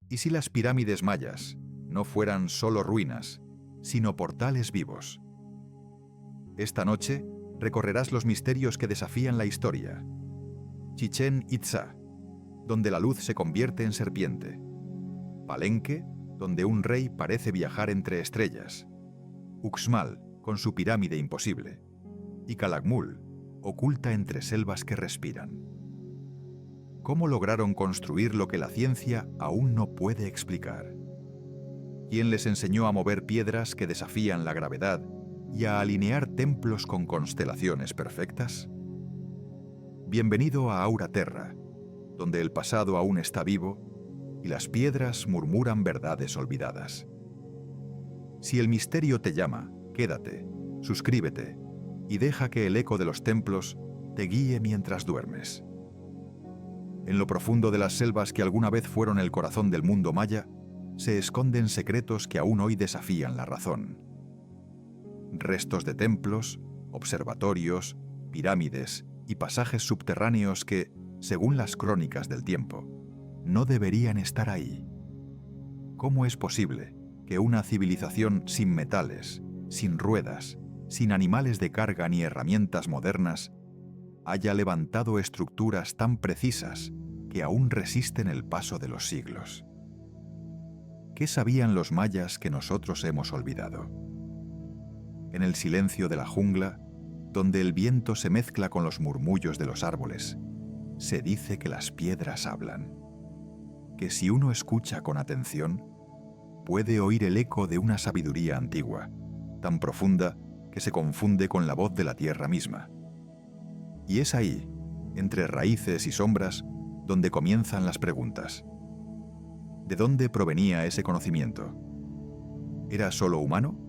¿Y si las pirámides mayas no fueran solo ruinas, sino portales vivos? Esta noche recorrerás los misterios que desafían la historia. Chichén Itzá, donde la luz se convierte en serpiente. Palenque, donde un rey parece viajar entre estrellas. Uxmal, con su pirámide imposible. Y Calakmul, oculta entre selvas que respiran. ¿Cómo lograron construir lo que la ciencia aún no puede explicar? ¿Quién les enseñó a mover piedras que desafían la gravedad y a alinear templos con constelaciones perfectas? Bienvenido a Aura Terra, donde el pasado aún está vivo y las piedras murmuran verdades olvidadas. Si el misterio te llama, quédate, suscríbete y deja que el eco de los templos te guíe mientras duermes. En lo profundo de las selvas que alguna vez fueron el corazón del mundo maya, se esconden secretos que aún hoy desafían la razón. Restos de templos, observatorios, pirámides y pasajes subterráneos que, según las crónicas del tiempo, no deberían estar ahí. ¿Cómo es posible que una civilización sin metales, sin ruedas, sin animales de carga ni herramientas modernas, haya levantado estructuras tan precisas que aún resisten el paso de los siglos? ¿Qué sabían los mayas que nosotros hemos olvidado? En el silencio de la jungla, donde el viento se mezcla con los murmullos de los árboles, se dice que las piedras hablan, que si uno escucha con atención, puede oír el eco de una sabiduría antigua, tan profunda que se confunde con la voz de la tierra misma. Y es ahí, entre raíces y sombras, donde comienzan las preguntas. ¿De dónde provenía ese conocimiento? ¿Era solo humano?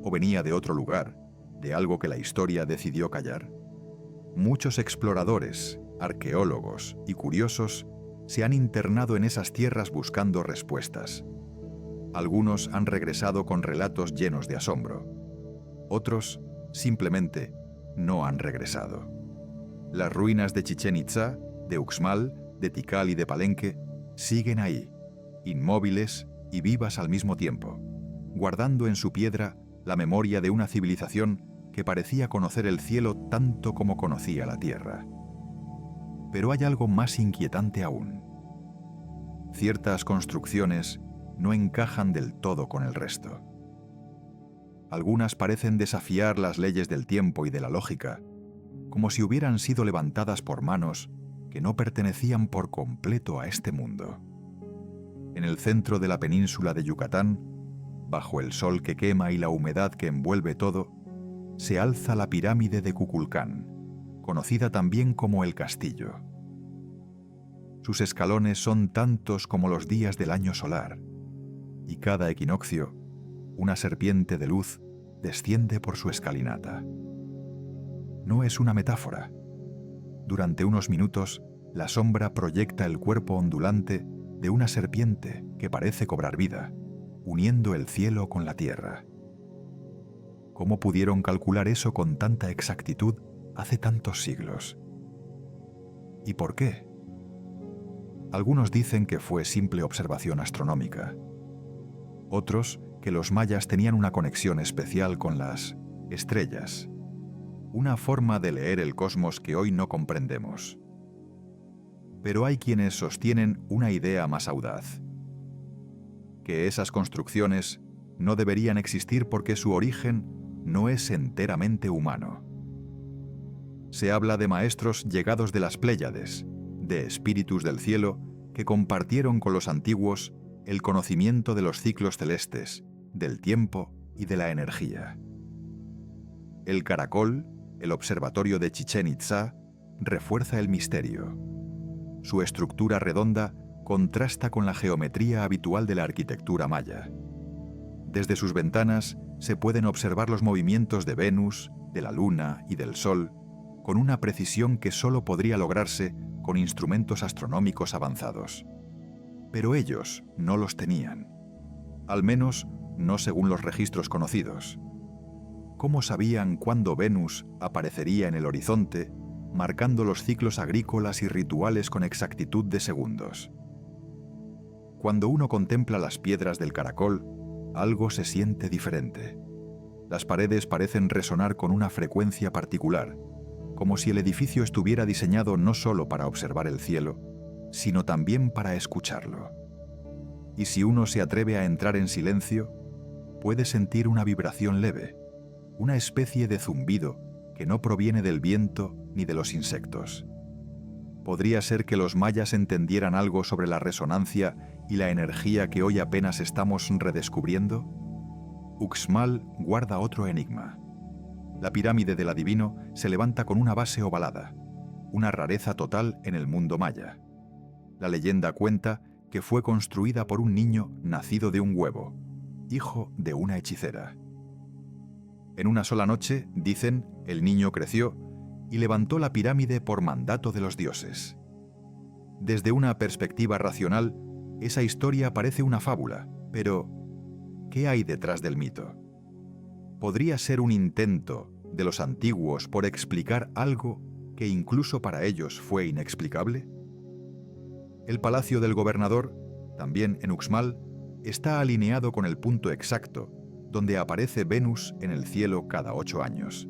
¿O venía de otro lugar, de algo que la historia decidió callar? Muchos exploradores, arqueólogos y curiosos se han internado en esas tierras buscando respuestas. Algunos han regresado con relatos llenos de asombro. Otros, simplemente, no han regresado. Las ruinas de Chichén Itzá, de Uxmal, de Tikal y de Palenque siguen ahí, inmóviles y vivas al mismo tiempo, guardando en su piedra la memoria de una civilización que parecía conocer el cielo tanto como conocía la tierra. Pero hay algo más inquietante aún. Ciertas construcciones no encajan del todo con el resto. Algunas parecen desafiar las leyes del tiempo y de la lógica, como si hubieran sido levantadas por manos que no pertenecían por completo a este mundo. En el centro de la península de Yucatán, bajo el sol que quema y la humedad que envuelve todo, se alza la pirámide de Kukulcán, conocida también como el Castillo. Sus escalones son tantos como los días del año solar, y cada equinoccio, una serpiente de luz desciende por su escalinata. No es una metáfora. Durante unos minutos, la sombra proyecta el cuerpo ondulante de una serpiente que parece cobrar vida, uniendo el cielo con la tierra. ¿Cómo pudieron calcular eso con tanta exactitud hace tantos siglos? ¿Y por qué? Algunos dicen que fue simple observación astronómica. Otros, que los mayas tenían una conexión especial con las estrellas, una forma de leer el cosmos que hoy no comprendemos. Pero hay quienes sostienen una idea más audaz: que esas construcciones no deberían existir porque su origen no es enteramente humano. Se habla de maestros llegados de las Pléyades, de espíritus del cielo que compartieron con los antiguos el conocimiento de los ciclos celestes, del tiempo y de la energía. El caracol, el observatorio de Chichén Itzá, refuerza el misterio. Su estructura redonda contrasta con la geometría habitual de la arquitectura maya. Desde sus ventanas se pueden observar los movimientos de Venus, de la Luna y del Sol, con una precisión que solo podría lograrse con instrumentos astronómicos avanzados. Pero ellos no los tenían. Al menos, no según los registros conocidos. ¿Cómo sabían cuándo Venus aparecería en el horizonte, marcando los ciclos agrícolas y rituales con exactitud de segundos? Cuando uno contempla las piedras del caracol, algo se siente diferente. Las paredes parecen resonar con una frecuencia particular, como si el edificio estuviera diseñado no solo para observar el cielo, sino también para escucharlo. Y si uno se atreve a entrar en silencio, puede sentir una vibración leve, una especie de zumbido que no proviene del viento ni de los insectos. ¿Podría ser que los mayas entendieran algo sobre la resonancia y la energía que hoy apenas estamos redescubriendo? Uxmal guarda otro enigma. La pirámide del adivino se levanta con una base ovalada, una rareza total en el mundo maya. La leyenda cuenta que fue construida por un niño nacido de un huevo, hijo de una hechicera. En una sola noche, dicen, el niño creció y levantó la pirámide por mandato de los dioses. Desde una perspectiva racional, esa historia parece una fábula, pero ¿qué hay detrás del mito? ¿Podría ser un intento de los antiguos por explicar algo que incluso para ellos fue inexplicable? El palacio del gobernador, también en Uxmal, está alineado con el punto exacto donde aparece Venus en el cielo cada 8 años.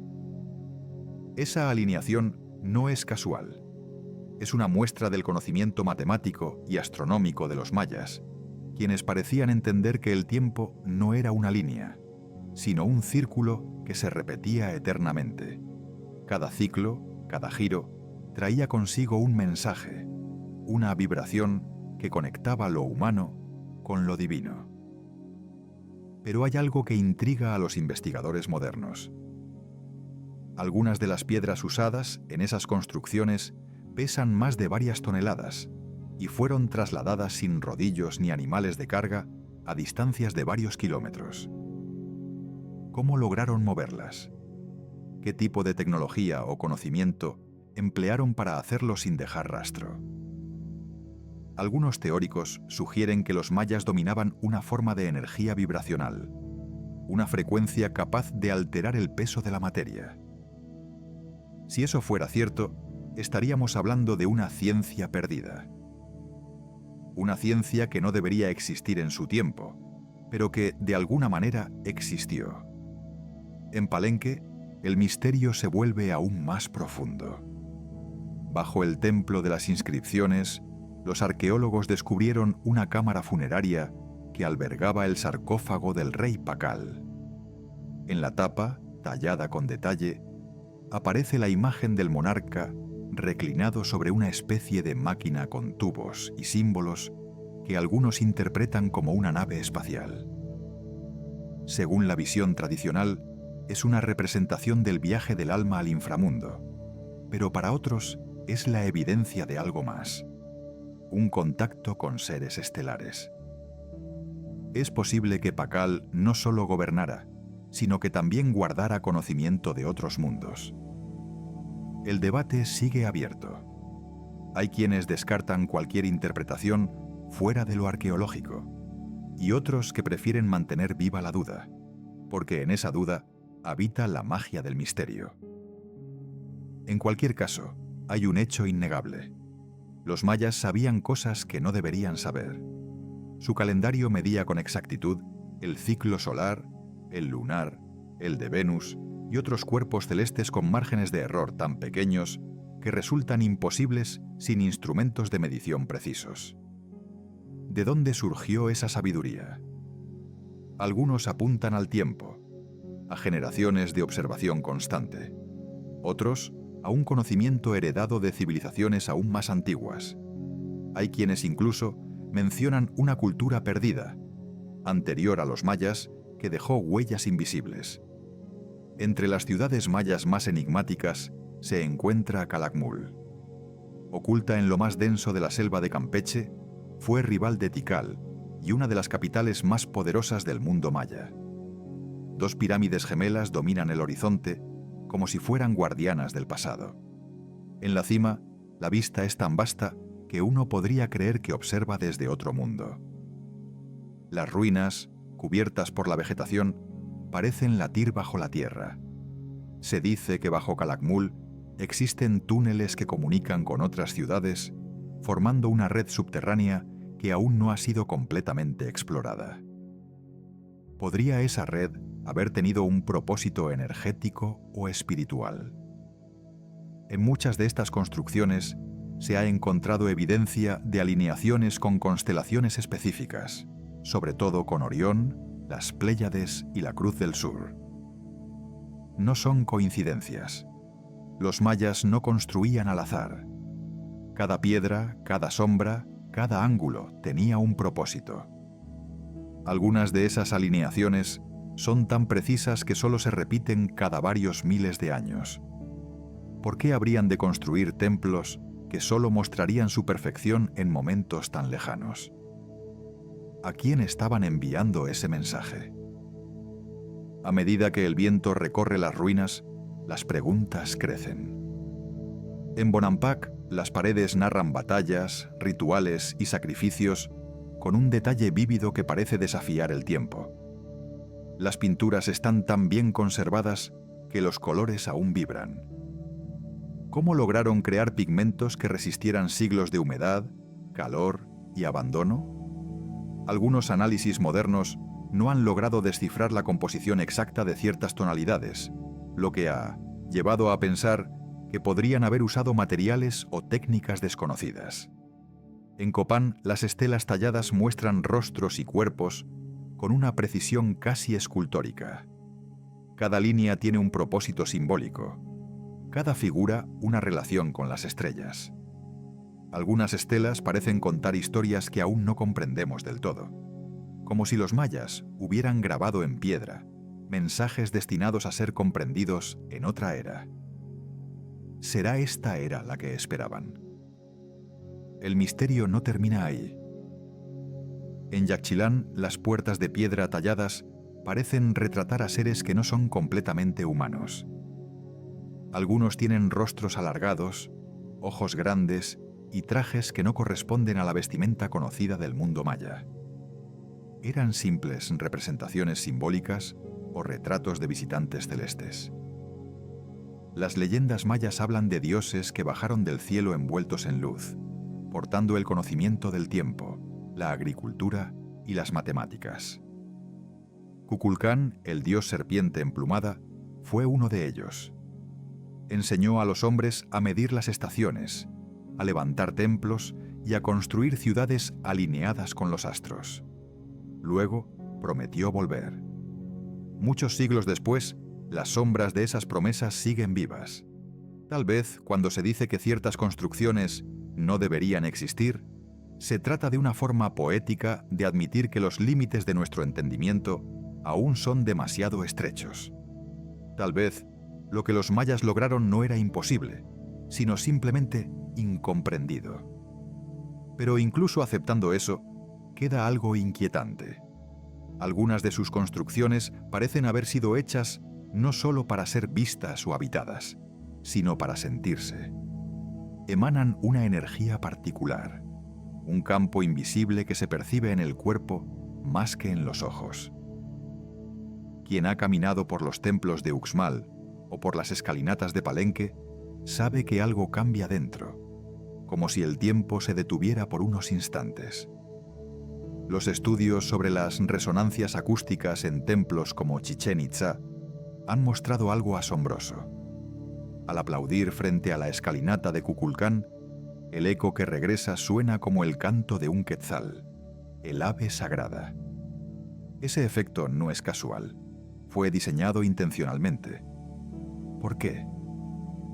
Esa alineación no es casual. Es una muestra del conocimiento matemático y astronómico de los mayas, quienes parecían entender que el tiempo no era una línea, sino un círculo que se repetía eternamente. Cada ciclo, cada giro, traía consigo un mensaje, una vibración que conectaba lo humano con lo divino. Pero hay algo que intriga a los investigadores modernos. Algunas de las piedras usadas en esas construcciones pesan más de varias toneladas y fueron trasladadas sin rodillos ni animales de carga a distancias de varios kilómetros. ¿Cómo lograron moverlas? ¿Qué tipo de tecnología o conocimiento emplearon para hacerlo sin dejar rastro? Algunos teóricos sugieren que los mayas dominaban una forma de energía vibracional, una frecuencia capaz de alterar el peso de la materia. Si eso fuera cierto, estaríamos hablando de una ciencia perdida. Una ciencia que no debería existir en su tiempo, pero que de alguna manera existió. En Palenque, el misterio se vuelve aún más profundo. Bajo el templo de las inscripciones, los arqueólogos descubrieron una cámara funeraria que albergaba el sarcófago del rey Pakal. En la tapa, tallada con detalle, aparece la imagen del monarca reclinado sobre una especie de máquina con tubos y símbolos que algunos interpretan como una nave espacial. Según la visión tradicional, es una representación del viaje del alma al inframundo, pero para otros es la evidencia de algo más, un contacto con seres estelares. Es posible que Pakal no solo gobernara, sino que también guardara conocimiento de otros mundos. El debate sigue abierto. Hay quienes descartan cualquier interpretación fuera de lo arqueológico, y otros que prefieren mantener viva la duda, porque en esa duda habita la magia del misterio. En cualquier caso, hay un hecho innegable. Los mayas sabían cosas que no deberían saber. Su calendario medía con exactitud el ciclo solar, el lunar, el de Venus y otros cuerpos celestes con márgenes de error tan pequeños que resultan imposibles sin instrumentos de medición precisos. ¿De dónde surgió esa sabiduría? Algunos apuntan al tiempo, a generaciones de observación constante. Otros, a un conocimiento heredado de civilizaciones aún más antiguas. Hay quienes incluso mencionan una cultura perdida, anterior a los mayas, que dejó huellas invisibles. Entre las ciudades mayas más enigmáticas se encuentra Calakmul. Oculta en lo más denso de la selva de Campeche, fue rival de Tikal y una de las capitales más poderosas del mundo maya. Dos pirámides gemelas dominan el horizonte como si fueran guardianas del pasado. En la cima, la vista es tan vasta que uno podría creer que observa desde otro mundo. Las ruinas, cubiertas por la vegetación, parecen latir bajo la tierra. Se dice que bajo Calakmul existen túneles que comunican con otras ciudades, formando una red subterránea que aún no ha sido completamente explorada. ¿Podría esa red haber tenido un propósito energético o espiritual? En muchas de estas construcciones se ha encontrado evidencia de alineaciones con constelaciones específicas, sobre todo con Orión, las Pléyades y la Cruz del Sur. No son coincidencias. Los mayas no construían al azar. Cada piedra, cada sombra, cada ángulo tenía un propósito. Algunas de esas alineaciones son tan precisas que solo se repiten cada varios miles de años. ¿Por qué habrían de construir templos que solo mostrarían su perfección en momentos tan lejanos? ¿A quién estaban enviando ese mensaje? A medida que el viento recorre las ruinas, las preguntas crecen. En Bonampak, las paredes narran batallas, rituales y sacrificios con un detalle vívido que parece desafiar el tiempo. Las pinturas están tan bien conservadas que los colores aún vibran. ¿Cómo lograron crear pigmentos que resistieran siglos de humedad, calor y abandono? Algunos análisis modernos no han logrado descifrar la composición exacta de ciertas tonalidades, lo que ha llevado a pensar que podrían haber usado materiales o técnicas desconocidas. En Copán, las estelas talladas muestran rostros y cuerpos con una precisión casi escultórica. Cada línea tiene un propósito simbólico. Cada figura una relación con las estrellas. Algunas estelas parecen contar historias que aún no comprendemos del todo, como si los mayas hubieran grabado en piedra mensajes destinados a ser comprendidos en otra era. ¿Será esta era la que esperaban? El misterio no termina ahí. En Yaxchilán, las puertas de piedra talladas parecen retratar a seres que no son completamente humanos. Algunos tienen rostros alargados, ojos grandes y trajes que no corresponden a la vestimenta conocida del mundo maya. ¿Eran simples representaciones simbólicas o retratos de visitantes celestes? Las leyendas mayas hablan de dioses que bajaron del cielo envueltos en luz, portando el conocimiento del tiempo, la agricultura y las matemáticas. Kukulcán, el dios serpiente emplumada, fue uno de ellos. Enseñó a los hombres a medir las estaciones, a levantar templos y a construir ciudades alineadas con los astros. Luego prometió volver. Muchos siglos después, las sombras de esas promesas siguen vivas. Tal vez, cuando se dice que ciertas construcciones no deberían existir, se trata de una forma poética de admitir que los límites de nuestro entendimiento aún son demasiado estrechos. Tal vez, lo que los mayas lograron no era imposible, sino simplemente incomprendido. Pero incluso aceptando eso, queda algo inquietante. Algunas de sus construcciones parecen haber sido hechas no solo para ser vistas o habitadas, sino para sentirse. Emanan una energía particular, un campo invisible que se percibe en el cuerpo más que en los ojos. Quien ha caminado por los templos de Uxmal o por las escalinatas de Palenque sabe que algo cambia dentro, como si el tiempo se detuviera por unos instantes. Los estudios sobre las resonancias acústicas en templos como Chichén Itzá han mostrado algo asombroso. Al aplaudir frente a la escalinata de Kukulcán, el eco que regresa suena como el canto de un quetzal, el ave sagrada. Ese efecto no es casual, fue diseñado intencionalmente. ¿Por qué?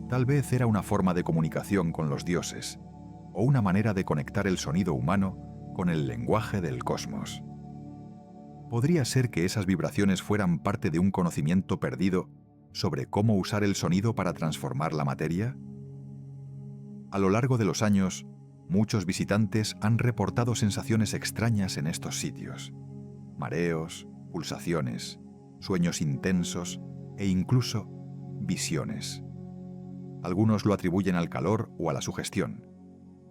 Tal vez era una forma de comunicación con los dioses, o una manera de conectar el sonido humano con el lenguaje del cosmos. ¿Podría ser que esas vibraciones fueran parte de un conocimiento perdido sobre cómo usar el sonido para transformar la materia? A lo largo de los años, muchos visitantes han reportado sensaciones extrañas en estos sitios. Mareos, pulsaciones, sueños intensos e incluso visiones. Algunos lo atribuyen al calor o a la sugestión,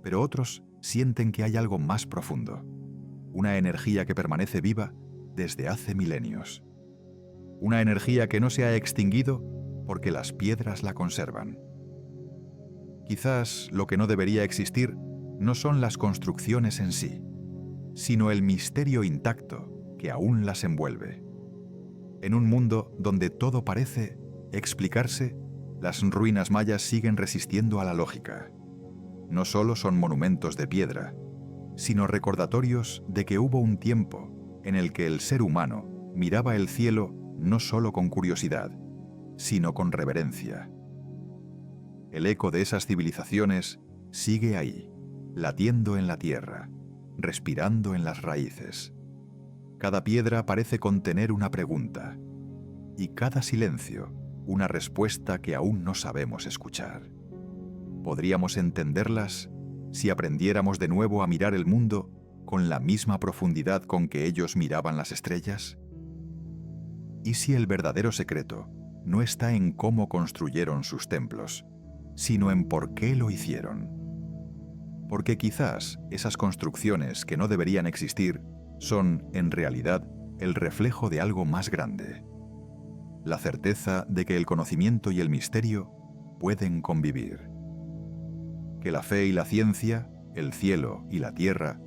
pero otros sienten que hay algo más profundo, una energía que permanece viva desde hace milenios. Una energía que no se ha extinguido porque las piedras la conservan. Quizás lo que no debería existir no son las construcciones en sí, sino el misterio intacto que aún las envuelve. En un mundo donde todo parece explicarse, las ruinas mayas siguen resistiendo a la lógica. No solo son monumentos de piedra, sino recordatorios de que hubo un tiempo en el que el ser humano miraba el cielo no solo con curiosidad, sino con reverencia. El eco de esas civilizaciones sigue ahí, latiendo en la tierra, respirando en las raíces. Cada piedra parece contener una pregunta, y cada silencio una respuesta que aún no sabemos escuchar. ¿Podríamos entenderlas si aprendiéramos de nuevo a mirar el mundo con la misma profundidad con que ellos miraban las estrellas? ¿Y si el verdadero secreto no está en cómo construyeron sus templos, sino en por qué lo hicieron? Porque quizás esas construcciones que no deberían existir son, en realidad, el reflejo de algo más grande. La certeza de que el conocimiento y el misterio pueden convivir. Que la fe y la ciencia, el cielo y la tierra,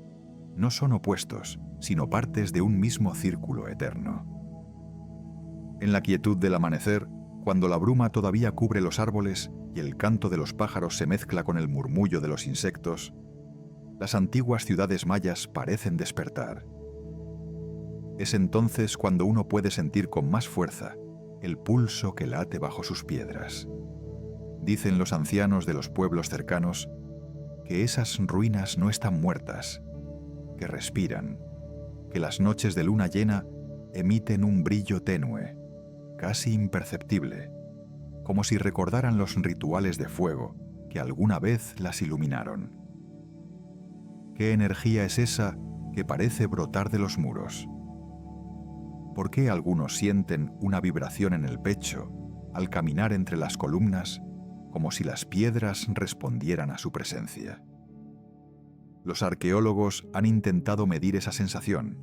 no son opuestos, sino partes de un mismo círculo eterno. En la quietud del amanecer, cuando la bruma todavía cubre los árboles y el canto de los pájaros se mezcla con el murmullo de los insectos, las antiguas ciudades mayas parecen despertar. Es entonces cuando uno puede sentir con más fuerza el pulso que late bajo sus piedras. Dicen los ancianos de los pueblos cercanos que esas ruinas no están muertas, que respiran, que las noches de luna llena emiten un brillo tenue, casi imperceptible, como si recordaran los rituales de fuego que alguna vez las iluminaron. ¿Qué energía es esa que parece brotar de los muros? ¿Por qué algunos sienten una vibración en el pecho al caminar entre las columnas, como si las piedras respondieran a su presencia? Los arqueólogos han intentado medir esa sensación.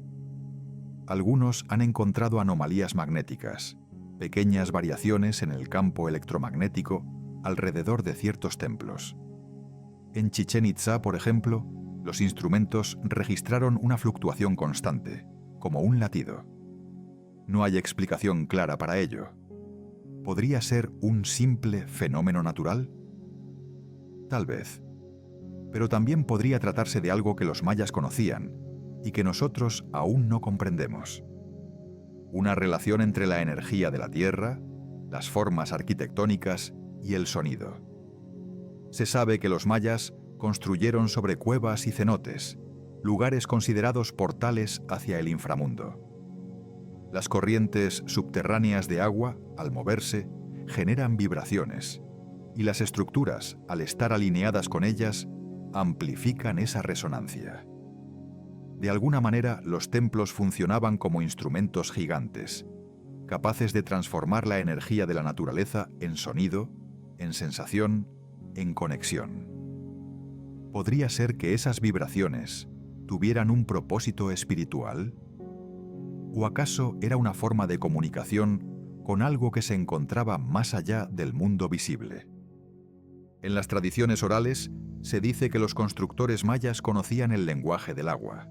Algunos han encontrado anomalías magnéticas, pequeñas variaciones en el campo electromagnético alrededor de ciertos templos. En Chichén Itzá, por ejemplo, los instrumentos registraron una fluctuación constante, como un latido. No hay explicación clara para ello. ¿Podría ser un simple fenómeno natural? Tal vez. Pero también podría tratarse de algo que los mayas conocían y que nosotros aún no comprendemos. Una relación entre la energía de la tierra, las formas arquitectónicas y el sonido. Se sabe que los mayas construyeron sobre cuevas y cenotes, lugares considerados portales hacia el inframundo. Las corrientes subterráneas de agua, al moverse, generan vibraciones, y las estructuras, al estar alineadas con ellas, amplifican esa resonancia. De alguna manera, los templos funcionaban como instrumentos gigantes, capaces de transformar la energía de la naturaleza en sonido, en sensación, en conexión. ¿Podría ser que esas vibraciones tuvieran un propósito espiritual? ¿O acaso era una forma de comunicación con algo que se encontraba más allá del mundo visible? En las tradiciones orales se dice que los constructores mayas conocían el lenguaje del agua,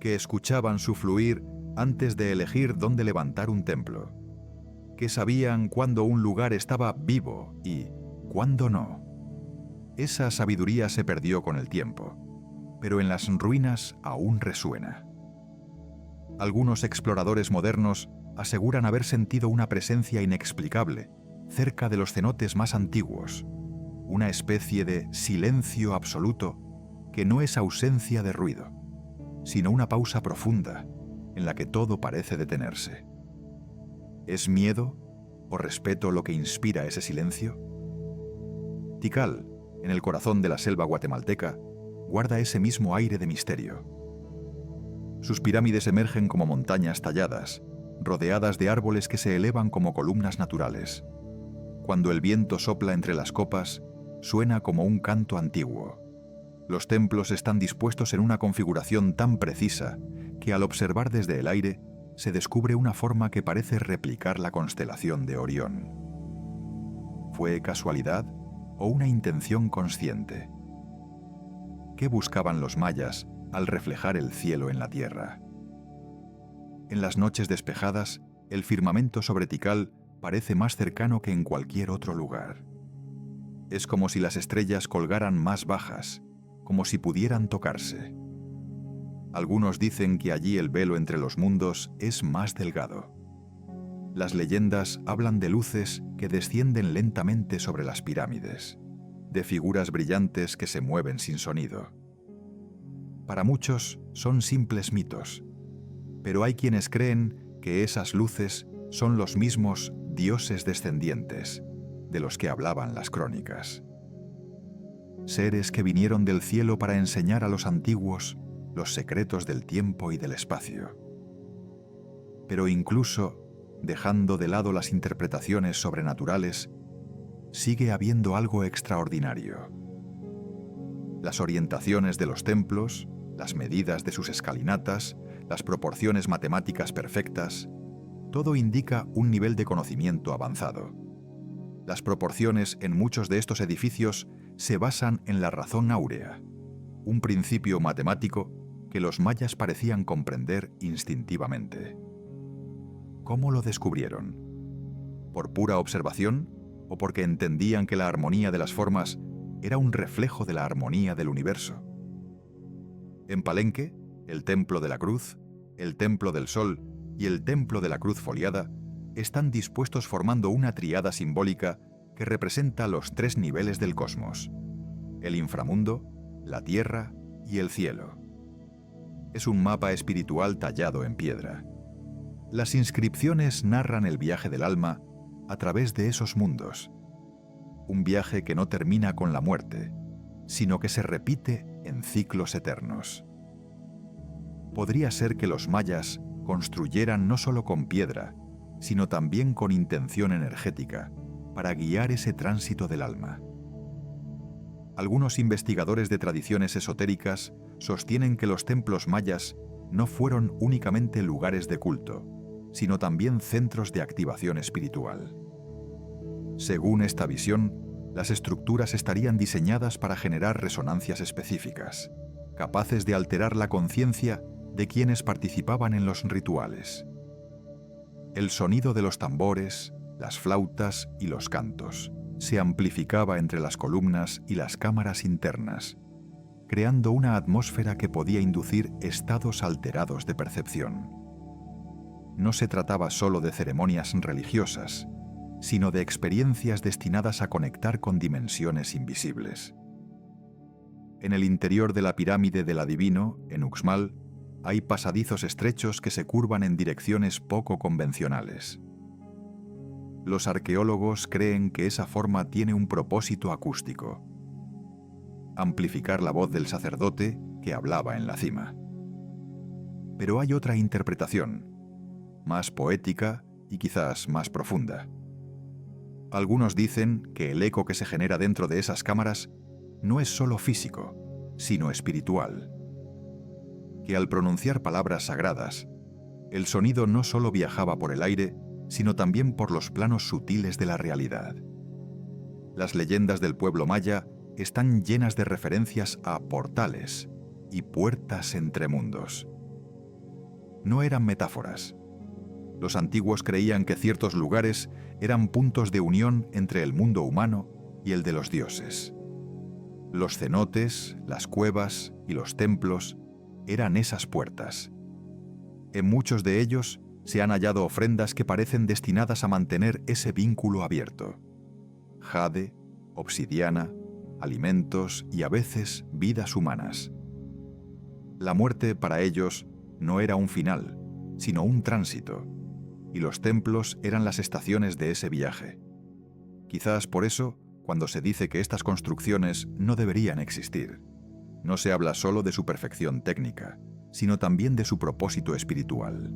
que escuchaban su fluir antes de elegir dónde levantar un templo, que sabían cuándo un lugar estaba vivo y cuándo no. Esa sabiduría se perdió con el tiempo, pero en las ruinas aún resuena. Algunos exploradores modernos aseguran haber sentido una presencia inexplicable cerca de los cenotes más antiguos, una especie de silencio absoluto que no es ausencia de ruido, sino una pausa profunda en la que todo parece detenerse. ¿Es miedo o respeto lo que inspira ese silencio? Tikal, en el corazón de la selva guatemalteca, guarda ese mismo aire de misterio. Sus pirámides emergen como montañas talladas, rodeadas de árboles que se elevan como columnas naturales. Cuando el viento sopla entre las copas, suena como un canto antiguo. Los templos están dispuestos en una configuración tan precisa que al observar desde el aire se descubre una forma que parece replicar la constelación de Orión. ¿Fue casualidad o una intención consciente? ¿Qué buscaban los mayas al reflejar el cielo en la tierra. En las noches despejadas, el firmamento sobre Tikal parece más cercano que en cualquier otro lugar. Es como si las estrellas colgaran más bajas, como si pudieran tocarse. Algunos dicen que allí el velo entre los mundos es más delgado. Las leyendas hablan de luces que descienden lentamente sobre las pirámides, de figuras brillantes que se mueven sin sonido. Para muchos son simples mitos, pero hay quienes creen que esas luces son los mismos dioses descendientes de los que hablaban las crónicas. Seres que vinieron del cielo para enseñar a los antiguos los secretos del tiempo y del espacio. Pero incluso, dejando de lado las interpretaciones sobrenaturales, sigue habiendo algo extraordinario. Las orientaciones de los templos, las medidas de sus escalinatas, las proporciones matemáticas perfectas, todo indica un nivel de conocimiento avanzado. Las proporciones en muchos de estos edificios se basan en la razón áurea, un principio matemático que los mayas parecían comprender instintivamente. ¿Cómo lo descubrieron? ¿Por pura observación o porque entendían que la armonía de las formas era un reflejo de la armonía del universo? En Palenque, el Templo de la Cruz, el Templo del Sol y el Templo de la Cruz Foliada están dispuestos formando una tríada simbólica que representa los tres niveles del cosmos: el inframundo, la tierra y el cielo. Es un mapa espiritual tallado en piedra. Las inscripciones narran el viaje del alma a través de esos mundos. Un viaje que no termina con la muerte, sino que se repite en ciclos eternos. Podría ser que los mayas construyeran no solo con piedra, sino también con intención energética, para guiar ese tránsito del alma. Algunos investigadores de tradiciones esotéricas sostienen que los templos mayas no fueron únicamente lugares de culto, sino también centros de activación espiritual. Según esta visión, las estructuras estarían diseñadas para generar resonancias específicas, capaces de alterar la conciencia de quienes participaban en los rituales. El sonido de los tambores, las flautas y los cantos se amplificaba entre las columnas y las cámaras internas, creando una atmósfera que podía inducir estados alterados de percepción. No se trataba solo de ceremonias religiosas, sino de experiencias destinadas a conectar con dimensiones invisibles. En el interior de la pirámide del adivino, en Uxmal, hay pasadizos estrechos que se curvan en direcciones poco convencionales. Los arqueólogos creen que esa forma tiene un propósito acústico: amplificar la voz del sacerdote que hablaba en la cima. Pero hay otra interpretación, más poética y quizás más profunda. Algunos dicen que el eco que se genera dentro de esas cámaras no es solo físico, sino espiritual. Que al pronunciar palabras sagradas, el sonido no solo viajaba por el aire, sino también por los planos sutiles de la realidad. Las leyendas del pueblo maya están llenas de referencias a portales y puertas entre mundos. No eran metáforas. Los antiguos creían que ciertos lugares eran puntos de unión entre el mundo humano y el de los dioses. Los cenotes, las cuevas y los templos eran esas puertas. En muchos de ellos se han hallado ofrendas que parecen destinadas a mantener ese vínculo abierto. Jade, obsidiana, alimentos y a veces vidas humanas. La muerte para ellos no era un final, sino un tránsito, y los templos eran las estaciones de ese viaje. Quizás por eso, cuando se dice que estas construcciones no deberían existir, no se habla solo de su perfección técnica, sino también de su propósito espiritual.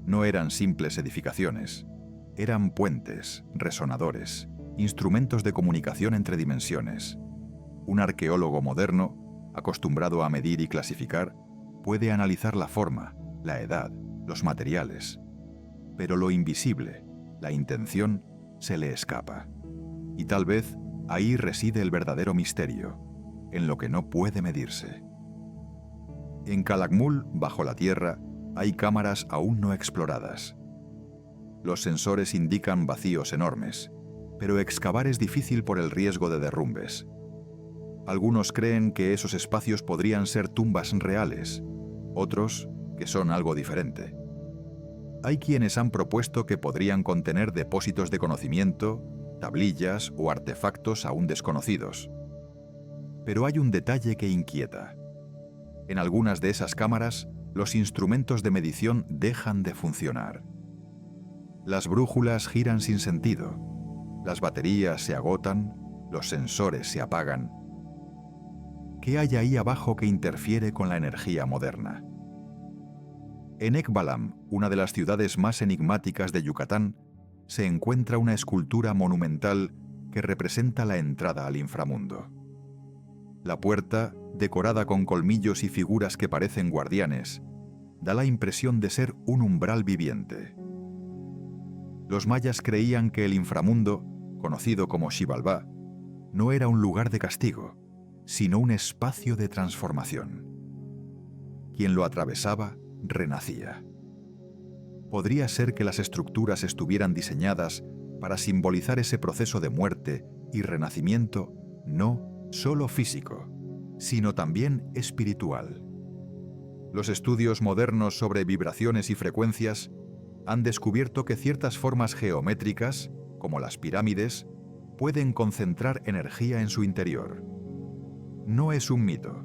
No eran simples edificaciones, eran puentes, resonadores, instrumentos de comunicación entre dimensiones. Un arqueólogo moderno, acostumbrado a medir y clasificar, puede analizar la forma, la edad, los materiales, pero lo invisible, la intención, se le escapa. Y tal vez ahí reside el verdadero misterio, en lo que no puede medirse. En Calakmul, bajo la tierra, hay cámaras aún no exploradas. Los sensores indican vacíos enormes, pero excavar es difícil por el riesgo de derrumbes. Algunos creen que esos espacios podrían ser tumbas reales, otros que son algo diferente. Hay quienes han propuesto que podrían contener depósitos de conocimiento, tablillas o artefactos aún desconocidos. Pero hay un detalle que inquieta. En algunas de esas cámaras, los instrumentos de medición dejan de funcionar. Las brújulas giran sin sentido, las baterías se agotan, los sensores se apagan. ¿Qué hay ahí abajo que interfiere con la energía moderna? En Ekbalam, una de las ciudades más enigmáticas de Yucatán, se encuentra una escultura monumental que representa la entrada al inframundo. La puerta, decorada con colmillos y figuras que parecen guardianes, da la impresión de ser un umbral viviente. Los mayas creían que el inframundo, conocido como Xibalbá, no era un lugar de castigo, sino un espacio de transformación. Quien lo atravesaba, renacía. Podría ser que las estructuras estuvieran diseñadas para simbolizar ese proceso de muerte y renacimiento no solo físico, sino también espiritual. Los estudios modernos sobre vibraciones y frecuencias han descubierto que ciertas formas geométricas, como las pirámides, pueden concentrar energía en su interior. No es un mito.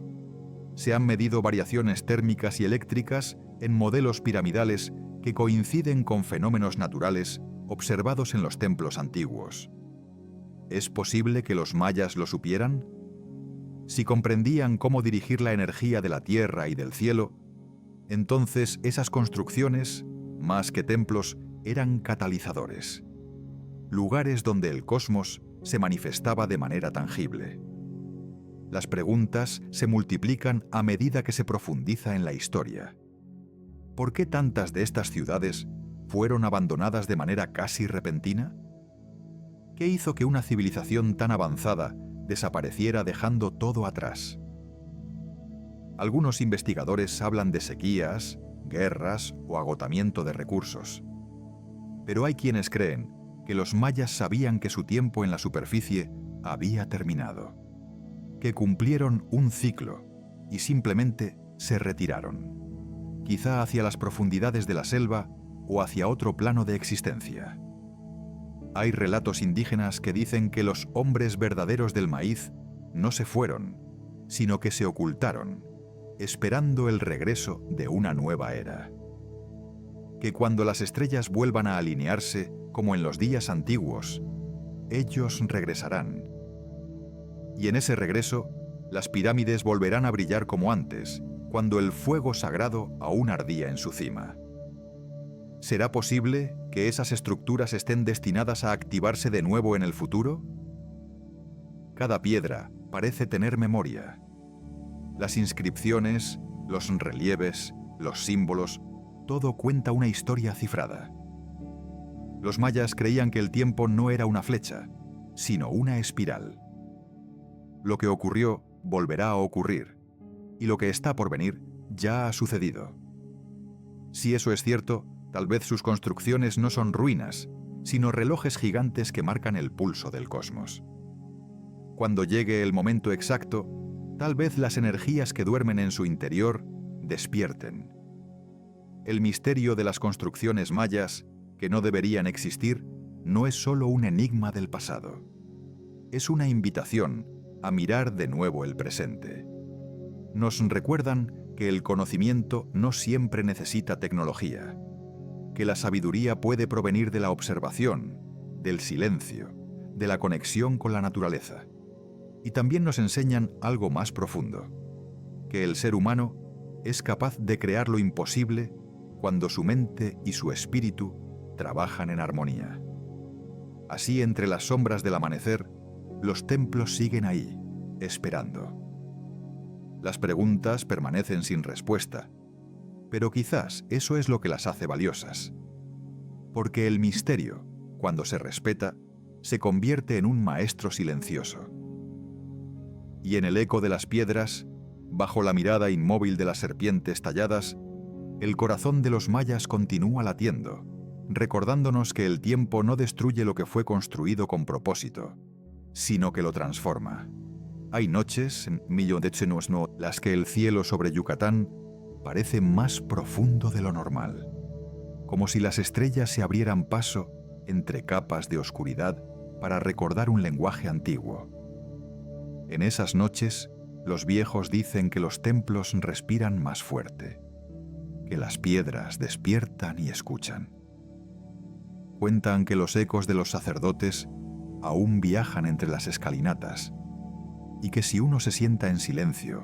Se han medido variaciones térmicas y eléctricas en modelos piramidales que coinciden con fenómenos naturales observados en los templos antiguos. ¿Es posible que los mayas lo supieran? Si comprendían cómo dirigir la energía de la tierra y del cielo, entonces esas construcciones, más que templos, eran catalizadores, lugares donde el cosmos se manifestaba de manera tangible. Las preguntas se multiplican a medida que se profundiza en la historia. ¿Por qué tantas de estas ciudades fueron abandonadas de manera casi repentina? ¿Qué hizo que una civilización tan avanzada desapareciera dejando todo atrás? Algunos investigadores hablan de sequías, guerras o agotamiento de recursos. Pero hay quienes creen que los mayas sabían que su tiempo en la superficie había terminado, que cumplieron un ciclo y simplemente se retiraron, quizá hacia las profundidades de la selva o hacia otro plano de existencia. Hay relatos indígenas que dicen que los hombres verdaderos del maíz no se fueron, sino que se ocultaron, esperando el regreso de una nueva era. Que cuando las estrellas vuelvan a alinearse, como en los días antiguos, ellos regresarán. Y en ese regreso, las pirámides volverán a brillar como antes, cuando el fuego sagrado aún ardía en su cima. ¿Será posible que esas estructuras estén destinadas a activarse de nuevo en el futuro? Cada piedra parece tener memoria. Las inscripciones, los relieves, los símbolos, todo cuenta una historia cifrada. Los mayas creían que el tiempo no era una flecha, sino una espiral. Lo que ocurrió volverá a ocurrir, y lo que está por venir ya ha sucedido. Si eso es cierto, tal vez sus construcciones no son ruinas, sino relojes gigantes que marcan el pulso del cosmos. Cuando llegue el momento exacto, tal vez las energías que duermen en su interior despierten. El misterio de las construcciones mayas, que no deberían existir, no es solo un enigma del pasado. Es una invitación a mirar de nuevo el presente. Nos recuerdan que el conocimiento no siempre necesita tecnología, que la sabiduría puede provenir de la observación, del silencio, de la conexión con la naturaleza. Y también nos enseñan algo más profundo, que el ser humano es capaz de crear lo imposible cuando su mente y su espíritu trabajan en armonía. Así, entre las sombras del amanecer, los templos siguen ahí, esperando. Las preguntas permanecen sin respuesta, pero quizás eso es lo que las hace valiosas. Porque el misterio, cuando se respeta, se convierte en un maestro silencioso. Y en el eco de las piedras, Bajo la mirada inmóvil de las serpientes talladas, el corazón de los mayas continúa latiendo, recordándonos que el tiempo no destruye lo que fue construido con propósito, sino que lo transforma. Hay noches, las que el cielo sobre Yucatán parece más profundo de lo normal, como si las estrellas se abrieran paso entre capas de oscuridad para recordar un lenguaje antiguo. En esas noches, los viejos dicen que los templos respiran más fuerte, que las piedras despiertan y escuchan. Cuentan que los ecos de los sacerdotes aún viajan entre las escalinatas y que si uno se sienta en silencio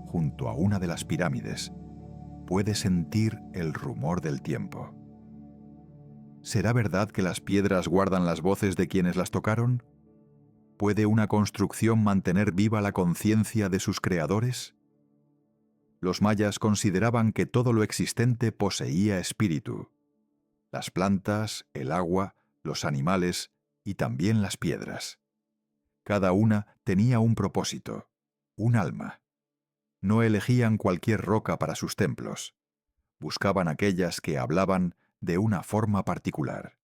junto a una de las pirámides, puede sentir el rumor del tiempo. ¿Será verdad que las piedras guardan las voces de quienes las tocaron? ¿Puede una construcción mantener viva la conciencia de sus creadores? Los mayas consideraban que todo lo existente poseía espíritu: las plantas, el agua, los animales y también las piedras. Cada una tenía un propósito, un alma. No elegían cualquier roca para sus templos. Buscaban aquellas que hablaban de una forma particular.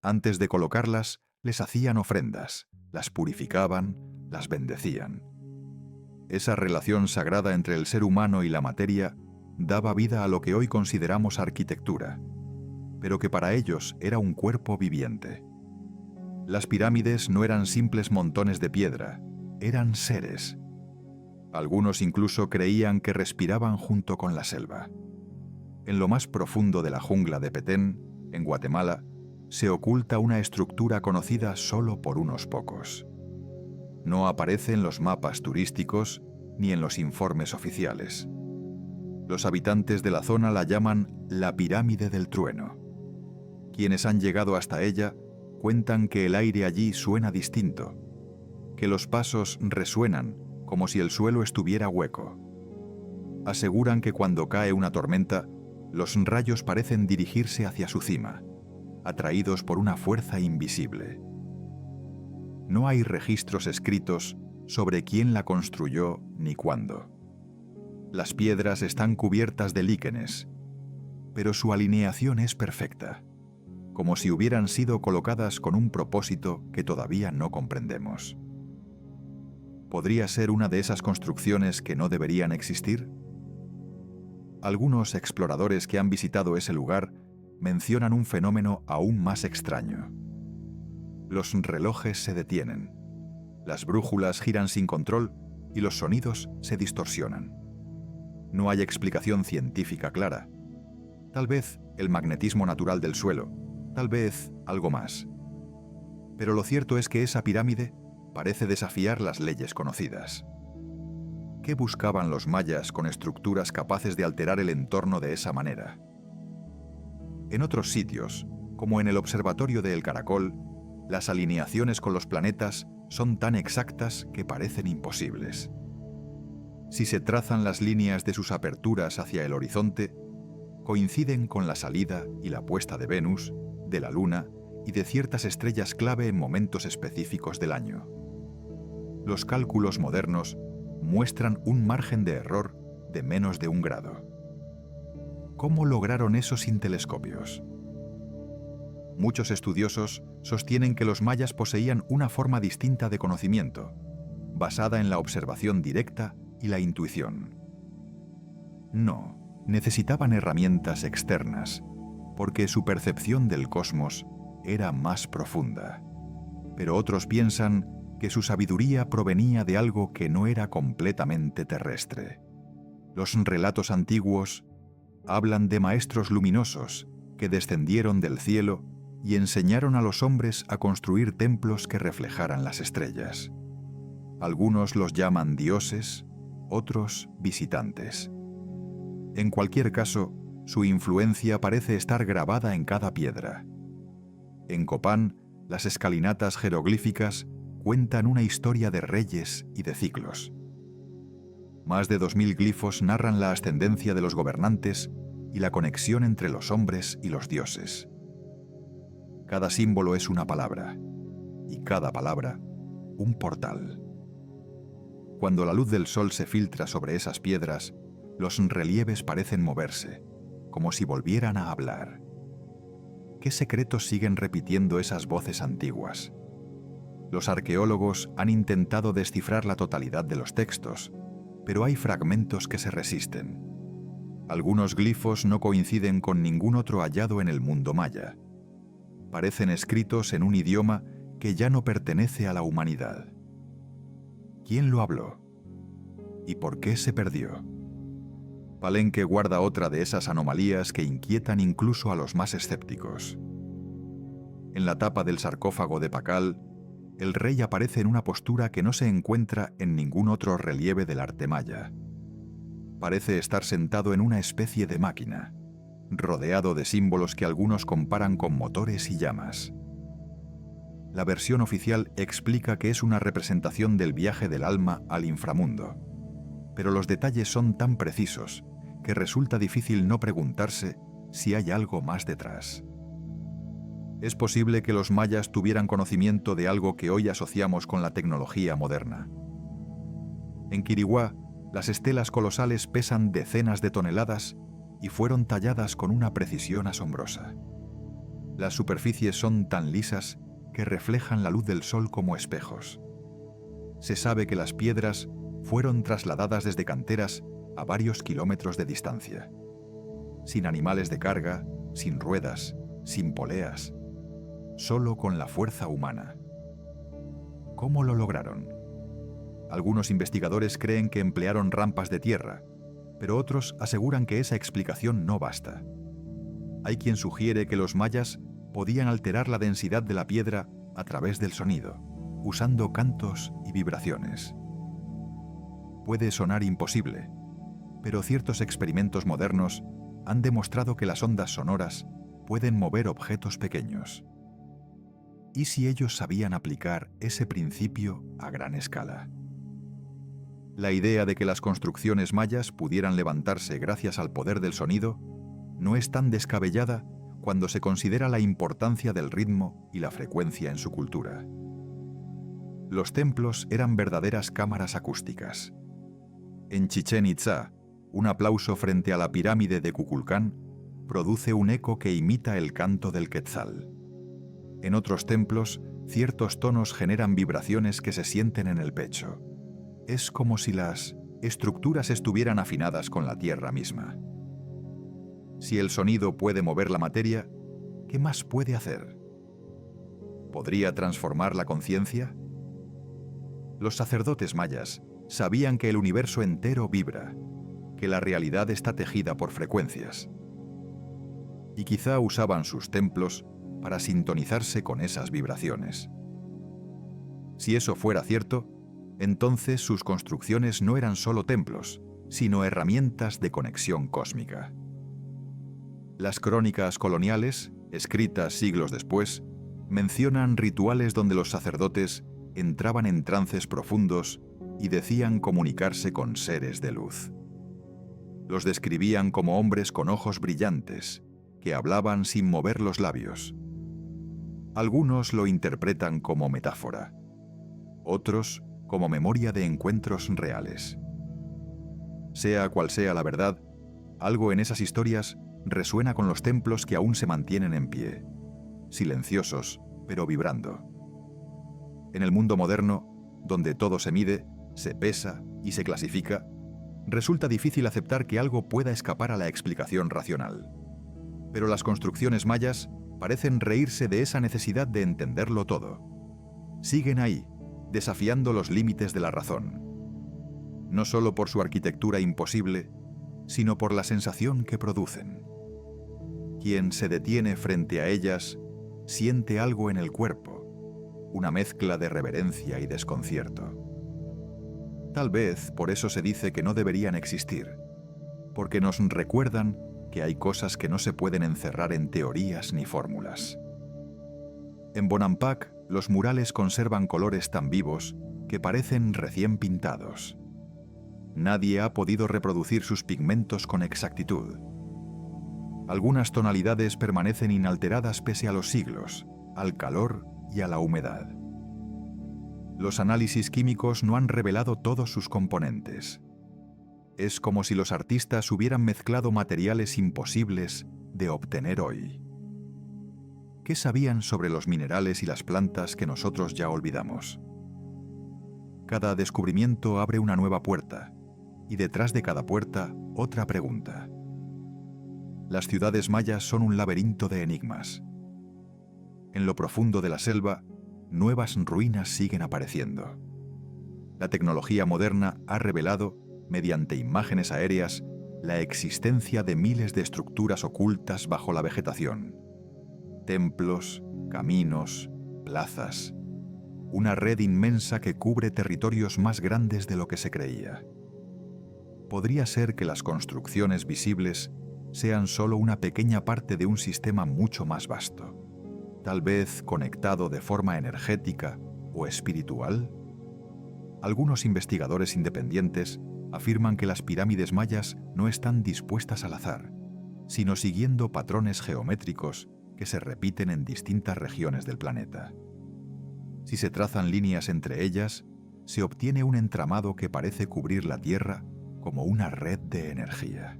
Antes de colocarlas, les hacían ofrendas, las purificaban, las bendecían. Esa relación sagrada entre el ser humano y la materia daba vida a lo que hoy consideramos arquitectura, pero que para ellos era un cuerpo viviente. Las pirámides no eran simples montones de piedra, eran seres. Algunos incluso creían que respiraban junto con la selva. En lo más profundo de la jungla de Petén, en Guatemala, se oculta una estructura conocida solo por unos pocos. No aparece en los mapas turísticos ni en los informes oficiales. Los habitantes de la zona la llaman la Pirámide del Trueno. Quienes han llegado hasta ella cuentan que el aire allí suena distinto, que los pasos resuenan como si el suelo estuviera hueco. Aseguran que cuando cae una tormenta, los rayos parecen dirigirse hacia su cima, atraídos por una fuerza invisible. No hay registros escritos sobre quién la construyó ni cuándo. Las piedras están cubiertas de líquenes, pero su alineación es perfecta, como si hubieran sido colocadas con un propósito que todavía no comprendemos. ¿Podría ser una de esas construcciones que no deberían existir? Algunos exploradores que han visitado ese lugar mencionan un fenómeno aún más extraño. Los relojes se detienen, las brújulas giran sin control y los sonidos se distorsionan. No hay explicación científica clara. Tal vez el magnetismo natural del suelo, tal vez algo más. Pero lo cierto es que esa pirámide parece desafiar las leyes conocidas. ¿Qué buscaban los mayas con estructuras capaces de alterar el entorno de esa manera? En otros sitios, como en el observatorio de El Caracol, las alineaciones con los planetas son tan exactas que parecen imposibles. Si se trazan las líneas de sus aperturas hacia el horizonte, coinciden con la salida y la puesta de Venus, de la Luna y de ciertas estrellas clave en momentos específicos del año. Los cálculos modernos muestran un margen de error de menos de 1 grado. ¿Cómo lograron eso sin telescopios? Muchos estudiosos sostienen que los mayas poseían una forma distinta de conocimiento, basada en la observación directa y la intuición. No, necesitaban herramientas externas, porque su percepción del cosmos era más profunda. Pero otros piensan que su sabiduría provenía de algo que no era completamente terrestre. Los relatos antiguos hablan de maestros luminosos que descendieron del cielo y enseñaron a los hombres a construir templos que reflejaran las estrellas. Algunos los llaman dioses, otros visitantes. En cualquier caso, su influencia parece estar grabada en cada piedra. En Copán, las escalinatas jeroglíficas cuentan una historia de reyes y de ciclos. Más de 2000 glifos narran la ascendencia de los gobernantes y la conexión entre los hombres y los dioses. Cada símbolo es una palabra, y cada palabra un portal. Cuando la luz del sol se filtra sobre esas piedras, los relieves parecen moverse, como si volvieran a hablar. ¿Qué secretos siguen repitiendo esas voces antiguas? Los arqueólogos han intentado descifrar la totalidad de los textos, pero hay fragmentos que se resisten. Algunos glifos no coinciden con ningún otro hallado en el mundo maya. Parecen escritos en un idioma que ya no pertenece a la humanidad. ¿Quién lo habló? ¿Y por qué se perdió? Palenque guarda otra de esas anomalías que inquietan incluso a los más escépticos. En la tapa del sarcófago de Pacal, el rey aparece en una postura que no se encuentra en ningún otro relieve del arte maya. Parece estar sentado en una especie de máquina, rodeado de símbolos que algunos comparan con motores y llamas. La versión oficial explica que es una representación del viaje del alma al inframundo, pero los detalles son tan precisos que resulta difícil no preguntarse si hay algo más detrás. Es posible que los mayas tuvieran conocimiento de algo que hoy asociamos con la tecnología moderna. En Quiriguá, las estelas colosales pesan decenas de toneladas y fueron talladas con una precisión asombrosa. Las superficies son tan lisas que reflejan la luz del sol como espejos. Se sabe que las piedras fueron trasladadas desde canteras a varios kilómetros de distancia, sin animales de carga, sin ruedas, sin poleas, solo con la fuerza humana. ¿Cómo lo lograron? Algunos investigadores creen que emplearon rampas de tierra, pero otros aseguran que esa explicación no basta. Hay quien sugiere que los mayas podían alterar la densidad de la piedra a través del sonido, usando cantos y vibraciones. Puede sonar imposible, pero ciertos experimentos modernos han demostrado que las ondas sonoras pueden mover objetos pequeños. ¿Y si ellos sabían aplicar ese principio a gran escala? La idea de que las construcciones mayas pudieran levantarse gracias al poder del sonido no es tan descabellada cuando se considera la importancia del ritmo y la frecuencia en su cultura. Los templos eran verdaderas cámaras acústicas. En Chichén Itzá, un aplauso frente a la pirámide de Kukulcán produce un eco que imita el canto del quetzal. En otros templos, ciertos tonos generan vibraciones que se sienten en el pecho. Es como si las estructuras estuvieran afinadas con la tierra misma. Si el sonido puede mover la materia, ¿qué más puede hacer? ¿Podría transformar la conciencia? Los sacerdotes mayas sabían que el universo entero vibra, que la realidad está tejida por frecuencias. Y quizá usaban sus templos para sintonizarse con esas vibraciones. Si eso fuera cierto, entonces sus construcciones no eran solo templos, sino herramientas de conexión cósmica. Las crónicas coloniales, escritas siglos después, mencionan rituales donde los sacerdotes entraban en trances profundos y decían comunicarse con seres de luz. Los describían como hombres con ojos brillantes, que hablaban sin mover los labios. Algunos lo interpretan como metáfora, otros como memoria de encuentros reales. Sea cual sea la verdad, algo en esas historias resuena con los templos que aún se mantienen en pie, silenciosos, pero vibrando. En el mundo moderno, donde todo se mide, se pesa y se clasifica, resulta difícil aceptar que algo pueda escapar a la explicación racional. Pero las construcciones mayas parecen reírse de esa necesidad de entenderlo todo. Siguen ahí, desafiando los límites de la razón. No solo por su arquitectura imposible, sino por la sensación que producen. Quien se detiene frente a ellas siente algo en el cuerpo, una mezcla de reverencia y desconcierto. Tal vez por eso se dice que no deberían existir, porque nos recuerdan que hay cosas que no se pueden encerrar en teorías ni fórmulas. En Bonampak, los murales conservan colores tan vivos que parecen recién pintados. Nadie ha podido reproducir sus pigmentos con exactitud. Algunas tonalidades permanecen inalteradas pese a los siglos, al calor y a la humedad. Los análisis químicos no han revelado todos sus componentes. Es como si los artistas hubieran mezclado materiales imposibles de obtener hoy. ¿Qué sabían sobre los minerales y las plantas que nosotros ya olvidamos? Cada descubrimiento abre una nueva puerta, y detrás de cada puerta, otra pregunta. Las ciudades mayas son un laberinto de enigmas. En lo profundo de la selva, nuevas ruinas siguen apareciendo. La tecnología moderna ha revelado, mediante imágenes aéreas, la existencia de miles de estructuras ocultas bajo la vegetación. Templos, caminos, plazas. Una red inmensa que cubre territorios más grandes de lo que se creía. Podría ser que las construcciones visibles sean solo una pequeña parte de un sistema mucho más vasto, tal vez conectado de forma energética o espiritual. Algunos investigadores independientes afirman que las pirámides mayas no están dispuestas al azar, sino siguiendo patrones geométricos que se repiten en distintas regiones del planeta. Si se trazan líneas entre ellas, se obtiene un entramado que parece cubrir la Tierra como una red de energía.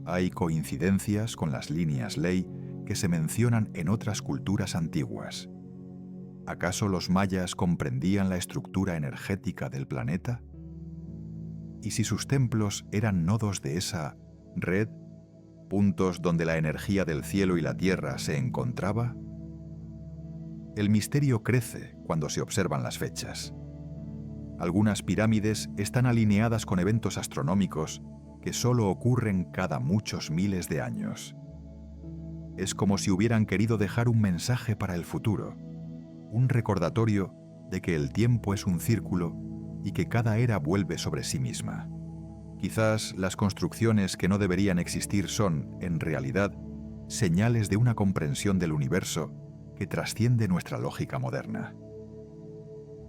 Hay coincidencias con las líneas ley que se mencionan en otras culturas antiguas. ¿Acaso los mayas comprendían la estructura energética del planeta? ¿Y si sus templos eran nodos de esa red, puntos donde la energía del cielo y la tierra se encontraba? El misterio crece cuando se observan las fechas. Algunas pirámides están alineadas con eventos astronómicos que solo ocurren cada muchos miles de años. Es como si hubieran querido dejar un mensaje para el futuro, un recordatorio de que el tiempo es un círculo y que cada era vuelve sobre sí misma. Quizás las construcciones que no deberían existir son, en realidad, señales de una comprensión del universo que trasciende nuestra lógica moderna.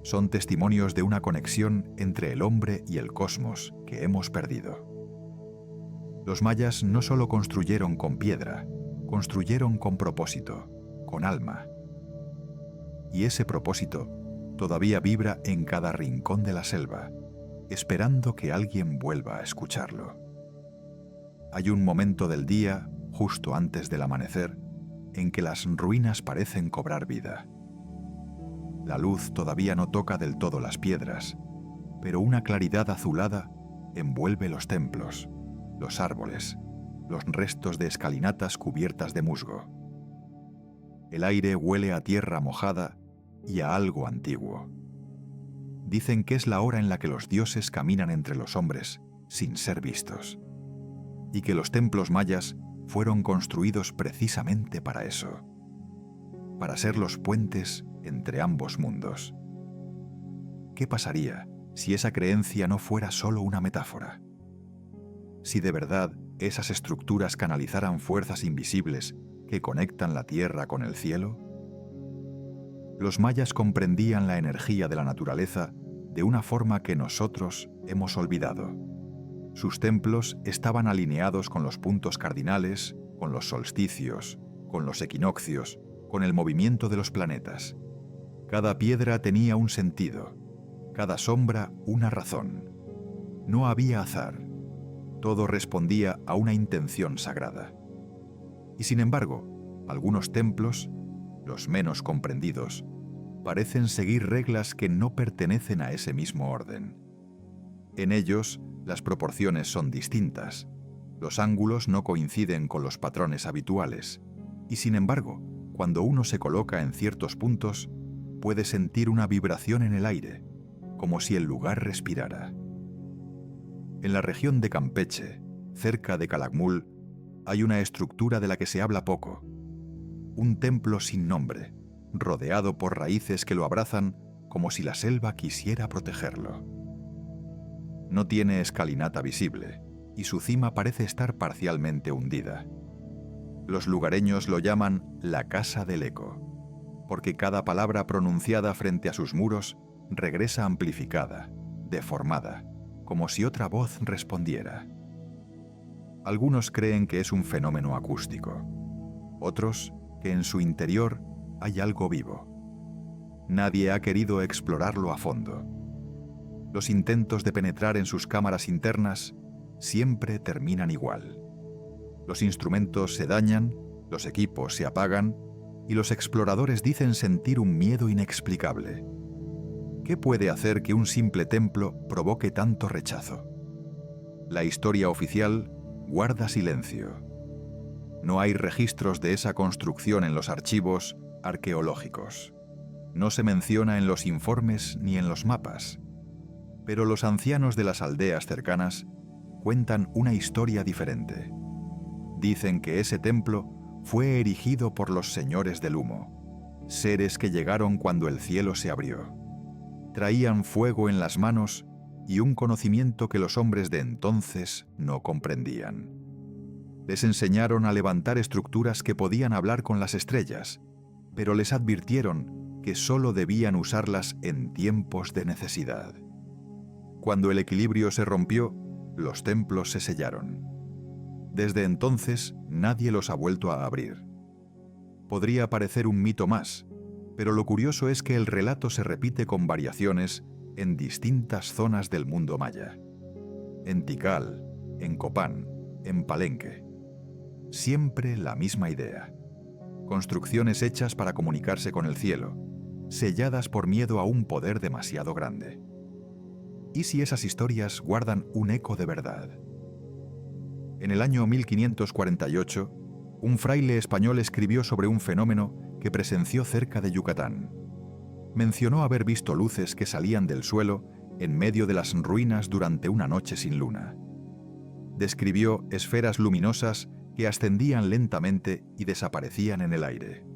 Son testimonios de una conexión entre el hombre y el cosmos que hemos perdido. Los mayas no solo construyeron con piedra, construyeron con propósito, con alma. Y ese propósito todavía vibra en cada rincón de la selva, esperando que alguien vuelva a escucharlo. Hay un momento del día, justo antes del amanecer, en que las ruinas parecen cobrar vida. La luz todavía no toca del todo las piedras, pero una claridad azulada envuelve los templos, los árboles, los restos de escalinatas cubiertas de musgo. El aire huele a tierra mojada y a algo antiguo. Dicen que es la hora en la que los dioses caminan entre los hombres sin ser vistos, y que los templos mayas fueron construidos precisamente para eso, para ser los puentes entre ambos mundos. ¿Qué pasaría si esa creencia no fuera solo una metáfora? Si de verdad esas estructuras canalizaran fuerzas invisibles que conectan la tierra con el cielo. Los mayas comprendían la energía de la naturaleza de una forma que nosotros hemos olvidado. Sus templos estaban alineados con los puntos cardinales, con los solsticios, con los equinoccios, con el movimiento de los planetas. Cada piedra tenía un sentido, cada sombra una razón. No había azar. Todo respondía a una intención sagrada. Y sin embargo, algunos templos, los menos comprendidos, parecen seguir reglas que no pertenecen a ese mismo orden. En ellos, las proporciones son distintas, los ángulos no coinciden con los patrones habituales, y sin embargo, cuando uno se coloca en ciertos puntos, puede sentir una vibración en el aire, como si el lugar respirara. En la región de Campeche, cerca de Calakmul, hay una estructura de la que se habla poco. Un templo sin nombre, rodeado por raíces que lo abrazan como si la selva quisiera protegerlo. No tiene escalinata visible, y su cima parece estar parcialmente hundida. Los lugareños lo llaman la Casa del Eco, porque cada palabra pronunciada frente a sus muros regresa amplificada, deformada, como si otra voz respondiera. Algunos creen que es un fenómeno acústico, otros que en su interior hay algo vivo. nadie ha querido explorarlo a fondo. Los intentos de penetrar en sus cámaras internas siempre terminan igual. Los instrumentos se dañan, los equipos se apagan y los exploradores dicen sentir un miedo inexplicable. ¿Qué puede hacer que un simple templo provoque tanto rechazo? La historia oficial guarda silencio. No hay registros de esa construcción en los archivos arqueológicos. No se menciona en los informes ni en los mapas. Pero los ancianos de las aldeas cercanas cuentan una historia diferente. Dicen que ese templo fue erigido por los señores del humo, seres que llegaron cuando el cielo se abrió. Traían fuego en las manos y un conocimiento que los hombres de entonces no comprendían. Les enseñaron a levantar estructuras que podían hablar con las estrellas, pero les advirtieron que solo debían usarlas en tiempos de necesidad. Cuando el equilibrio se rompió, los templos se sellaron. Desde entonces, nadie los ha vuelto a abrir. Podría parecer un mito más, pero lo curioso es que el relato se repite con variaciones en distintas zonas del mundo maya. En Tikal, en Copán, en Palenque. Siempre la misma idea. Construcciones hechas para comunicarse con el cielo, selladas por miedo a un poder demasiado grande. ¿Y si esas historias guardan un eco de verdad? En el año 1548, un fraile español escribió sobre un fenómeno que presenció cerca de Yucatán. Mencionó haber visto luces que salían del suelo en medio de las ruinas durante una noche sin luna. Describió esferas luminosas que ascendían lentamente y desaparecían en el aire.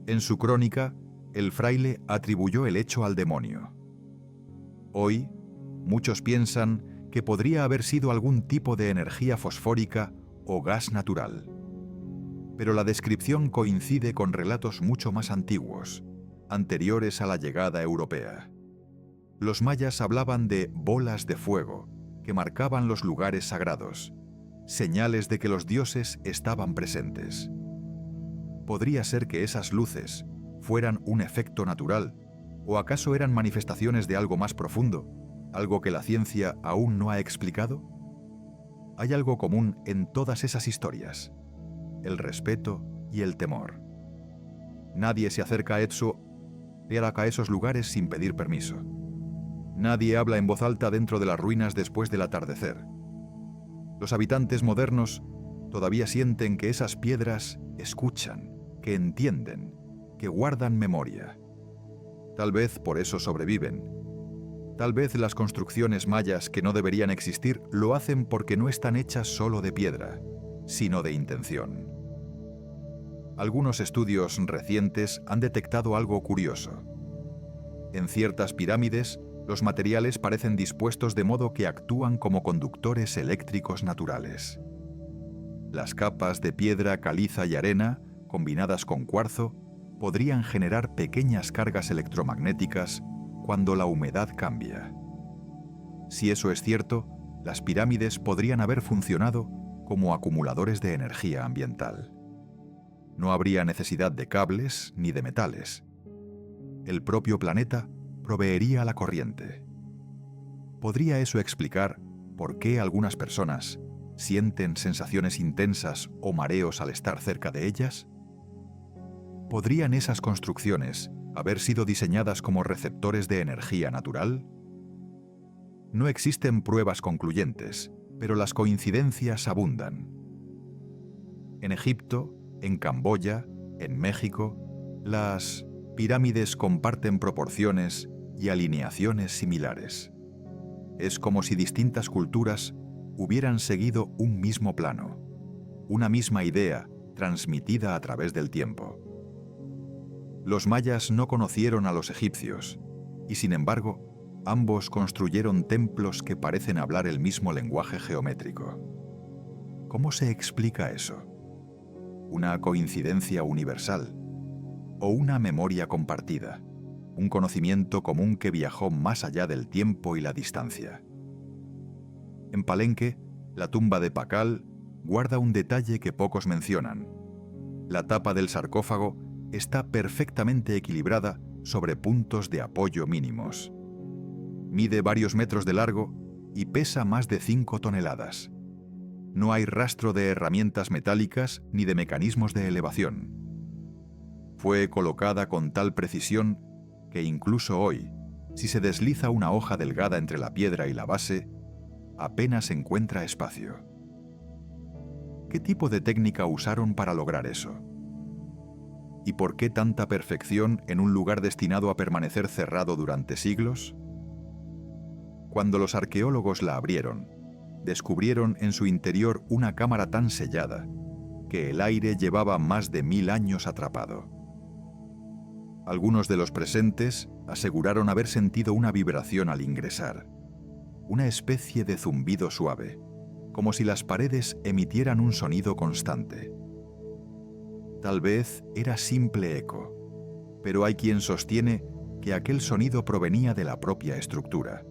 En su crónica, el fraile atribuyó el hecho al demonio. Hoy, muchos piensan que podría haber sido algún tipo de energía fosfórica o gas natural. Pero la descripción coincide con relatos mucho más antiguos, anteriores a la llegada europea. Los mayas hablaban de bolas de fuego que marcaban los lugares sagrados, señales de que los dioses estaban presentes. ¿Podría ser que esas luces fueran un efecto natural, o acaso eran manifestaciones de algo más profundo, algo que la ciencia aún no ha explicado? Hay algo común en todas esas historias: el respeto y el temor. Nadie se acerca a esos lugares sin pedir permiso. Nadie habla en voz alta dentro de las ruinas después del atardecer. Los habitantes modernos todavía sienten que esas piedras escuchan, que entienden, que guardan memoria. Tal vez por eso sobreviven. Tal vez las construcciones mayas que no deberían existir lo hacen porque no están hechas solo de piedra, sino de intención. Algunos estudios recientes han detectado algo curioso. En ciertas pirámides, los materiales parecen dispuestos de modo que actúan como conductores eléctricos naturales. Las capas de piedra caliza y arena, combinadas con cuarzo, podrían generar pequeñas cargas electromagnéticas cuando la humedad cambia. Si eso es cierto, las pirámides podrían haber funcionado como acumuladores de energía ambiental. No habría necesidad de cables ni de metales. El propio planeta proveería la corriente. ¿Podría eso explicar por qué algunas personas sienten sensaciones intensas o mareos al estar cerca de ellas? ¿Podrían esas construcciones haber sido diseñadas como receptores de energía natural? No existen pruebas concluyentes, pero las coincidencias abundan. En Egipto, en Camboya, en México, las pirámides comparten proporciones y alineaciones similares. Es como si distintas culturas hubieran seguido un mismo plano, una misma idea transmitida a través del tiempo. Los mayas no conocieron a los egipcios, y sin embargo, ambos construyeron templos que parecen hablar el mismo lenguaje geométrico. ¿Cómo se explica eso? ¿Una coincidencia universal? ¿O una memoria compartida? Un conocimiento común que viajó más allá del tiempo y la distancia. En Palenque, la tumba de Pakal guarda un detalle que pocos mencionan. La tapa del sarcófago está perfectamente equilibrada sobre puntos de apoyo mínimos. Mide varios metros de largo y pesa más de 5 toneladas. No hay rastro de herramientas metálicas ni de mecanismos de elevación. Fue colocada con tal precisión que incluso hoy, si se desliza una hoja delgada entre la piedra y la base, apenas encuentra espacio. ¿Qué tipo de técnica usaron para lograr eso? ¿Y por qué tanta perfección en un lugar destinado a permanecer cerrado durante siglos? Cuando los arqueólogos la abrieron, descubrieron en su interior una cámara tan sellada que el aire llevaba más de 1000 años atrapado. Algunos de los presentes aseguraron haber sentido una vibración al ingresar, una especie de zumbido suave, como si las paredes emitieran un sonido constante. Tal vez era simple eco, pero hay quien sostiene que aquel sonido provenía de la propia estructura,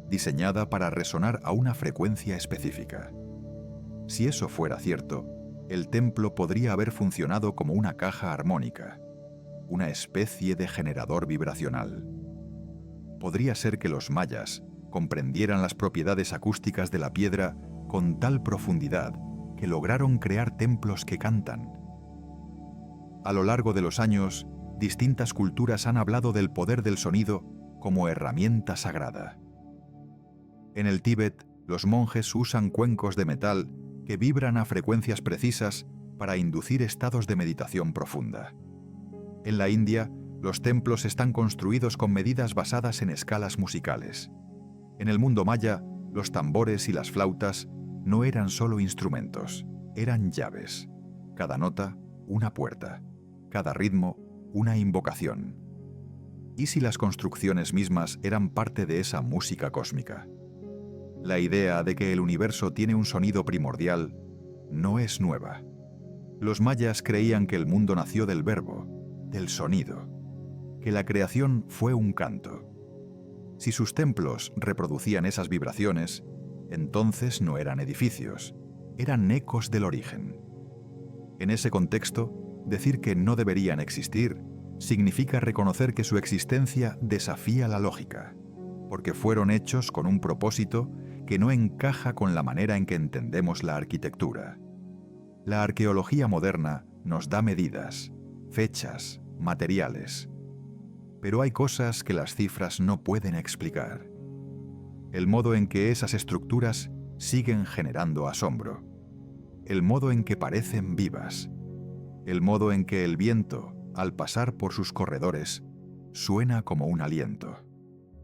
diseñada para resonar a una frecuencia específica. Si eso fuera cierto, el templo podría haber funcionado como una caja armónica, una especie de generador vibracional. Podría ser que los mayas comprendieran las propiedades acústicas de la piedra con tal profundidad que lograron crear templos que cantan. A lo largo de los años, distintas culturas han hablado del poder del sonido como herramienta sagrada. En el Tíbet, los monjes usan cuencos de metal que vibran a frecuencias precisas para inducir estados de meditación profunda. En la India, los templos están construidos con medidas basadas en escalas musicales. En el mundo maya, los tambores y las flautas no eran solo instrumentos, eran llaves. Cada nota, una puerta. Cada ritmo, una invocación. ¿Y si las construcciones mismas eran parte de esa música cósmica? La idea de que el universo tiene un sonido primordial no es nueva. Los mayas creían que el mundo nació del verbo, del sonido, que la creación fue un canto. Si sus templos reproducían esas vibraciones, entonces no eran edificios, eran ecos del origen. En ese contexto, decir que no deberían existir significa reconocer que su existencia desafía la lógica, porque fueron hechos con un propósito que no encaja con la manera en que entendemos la arquitectura. La arqueología moderna nos da medidas, fechas, materiales. Pero hay cosas que las cifras no pueden explicar. El modo en que esas estructuras siguen generando asombro. El modo en que parecen vivas. El modo en que el viento, al pasar por sus corredores, suena como un aliento.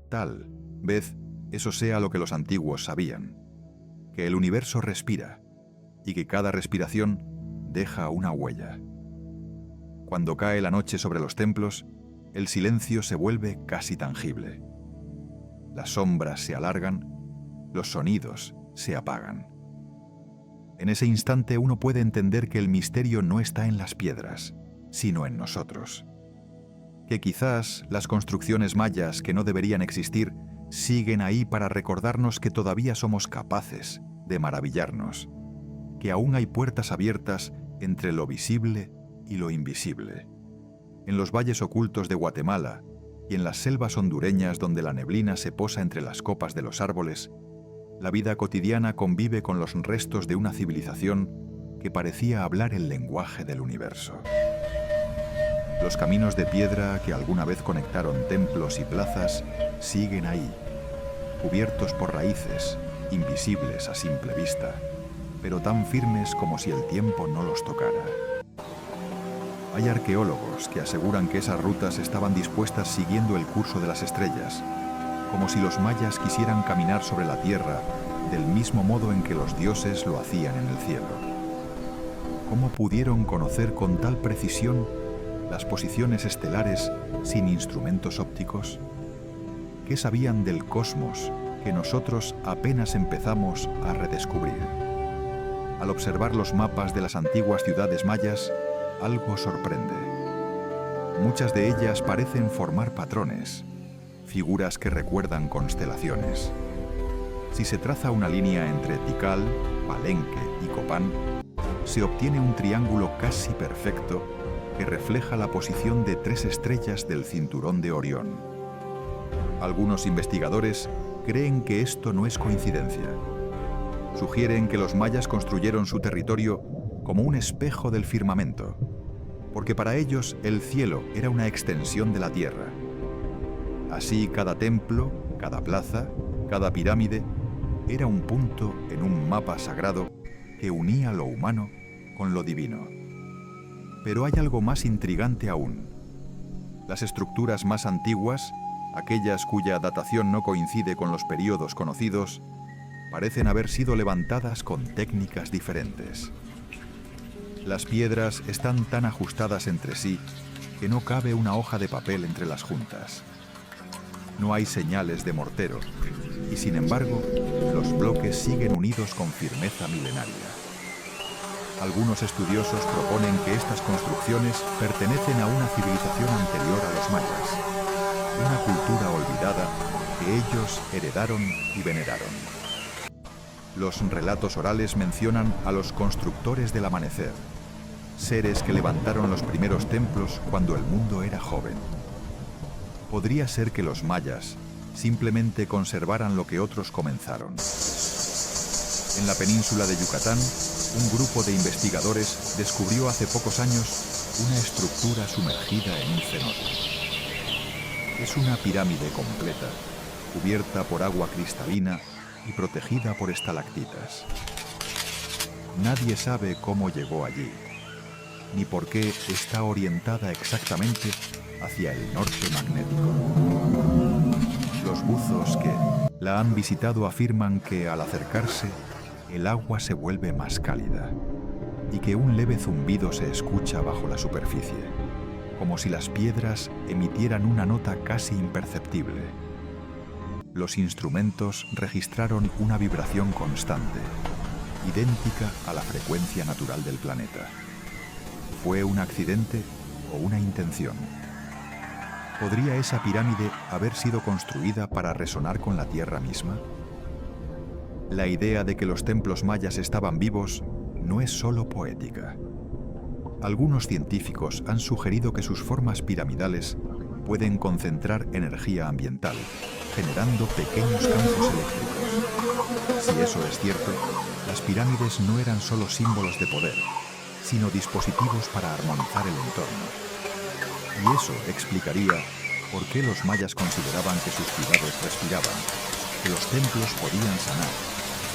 Tal vez eso sea lo que los antiguos sabían, que el universo respira y que cada respiración deja una huella. Cuando cae la noche sobre los templos, el silencio se vuelve casi tangible. Las sombras se alargan, los sonidos se apagan. En ese instante uno puede entender que el misterio no está en las piedras, sino en nosotros. Que quizás las construcciones mayas que no deberían existir siguen ahí para recordarnos que todavía somos capaces de maravillarnos, que aún hay puertas abiertas entre lo visible y lo invisible. En los valles ocultos de Guatemala y en las selvas hondureñas donde la neblina se posa entre las copas de los árboles, la vida cotidiana convive con los restos de una civilización que parecía hablar el lenguaje del universo. Los caminos de piedra que alguna vez conectaron templos y plazas siguen ahí, cubiertos por raíces, invisibles a simple vista, pero tan firmes como si el tiempo no los tocara. Hay arqueólogos que aseguran que esas rutas estaban dispuestas siguiendo el curso de las estrellas, como si los mayas quisieran caminar sobre la tierra del mismo modo en que los dioses lo hacían en el cielo. ¿Cómo pudieron conocer con tal precisión las posiciones estelares sin instrumentos ópticos? ¿Qué sabían del cosmos que nosotros apenas empezamos a redescubrir? Al observar los mapas de las antiguas ciudades mayas, algo sorprende. Muchas de ellas parecen formar patrones, figuras que recuerdan constelaciones. Si se traza una línea entre Tikal, Palenque y Copán, se obtiene un triángulo casi perfecto que refleja la posición de 3 estrellas del cinturón de Orión. Algunos investigadores creen que esto no es coincidencia. Sugieren que los mayas construyeron su territorio como un espejo del firmamento, porque para ellos el cielo era una extensión de la tierra. Así cada templo, cada plaza, cada pirámide era un punto en un mapa sagrado que unía lo humano con lo divino. Pero hay algo más intrigante aún. Las estructuras más antiguas, aquellas cuya datación no coincide con los períodos conocidos, parecen haber sido levantadas con técnicas diferentes. Las piedras están tan ajustadas entre sí que no cabe una hoja de papel entre las juntas. No hay señales de mortero y, sin embargo, los bloques siguen unidos con firmeza milenaria. Algunos estudiosos proponen que estas construcciones pertenecen a una civilización anterior a los mayas, una cultura olvidada que ellos heredaron y veneraron. Los relatos orales mencionan a los constructores del amanecer, seres que levantaron los primeros templos cuando el mundo era joven. Podría ser que los mayas simplemente conservaran lo que otros comenzaron. En la península de Yucatán, un grupo de investigadores descubrió hace pocos años una estructura sumergida en un cenote. Es una pirámide completa, cubierta por agua cristalina y protegida por estalactitas. Nadie sabe cómo llegó allí, ni por qué está orientada exactamente hacia el norte magnético. Los buzos que la han visitado afirman que al acercarse, el agua se vuelve más cálida y que un leve zumbido se escucha bajo la superficie, como si las piedras emitieran una nota casi imperceptible. Los instrumentos registraron una vibración constante, idéntica a la frecuencia natural del planeta. ¿Fue un accidente o una intención? ¿Podría esa pirámide haber sido construida para resonar con la Tierra misma? La idea de que los templos mayas estaban vivos no es solo poética. Algunos científicos han sugerido que sus formas piramidales pueden concentrar energía ambiental, generando pequeños campos eléctricos. Si eso es cierto, las pirámides no eran solo símbolos de poder, sino dispositivos para armonizar el entorno. Y eso explicaría por qué los mayas consideraban que sus ciudades respiraban, que los templos podían sanar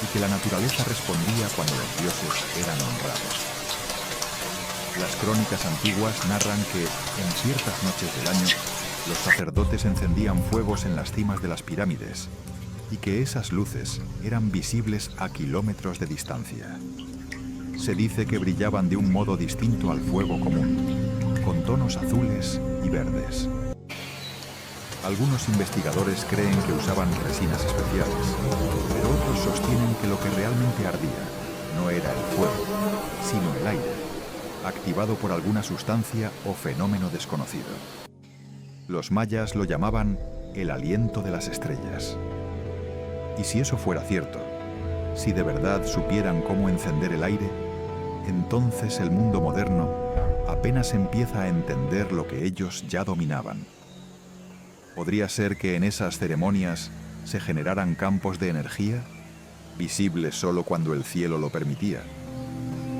y que la naturaleza respondía cuando los dioses eran honrados. Las crónicas antiguas narran que, en ciertas noches del año, los sacerdotes encendían fuegos en las cimas de las pirámides y que esas luces eran visibles a kilómetros de distancia. Se dice que brillaban de un modo distinto al fuego común, con tonos azules y verdes. Algunos investigadores creen que usaban resinas especiales, pero otros sostienen que lo que realmente ardía no era el fuego, sino el aire, activado por alguna sustancia o fenómeno desconocido. Los mayas lo llamaban el aliento de las estrellas. Y si eso fuera cierto, si de verdad supieran cómo encender el aire, entonces el mundo moderno apenas empieza a entender lo que ellos ya dominaban. ¿Podría ser que en esas ceremonias se generaran campos de energía, visibles solo cuando el cielo lo permitía?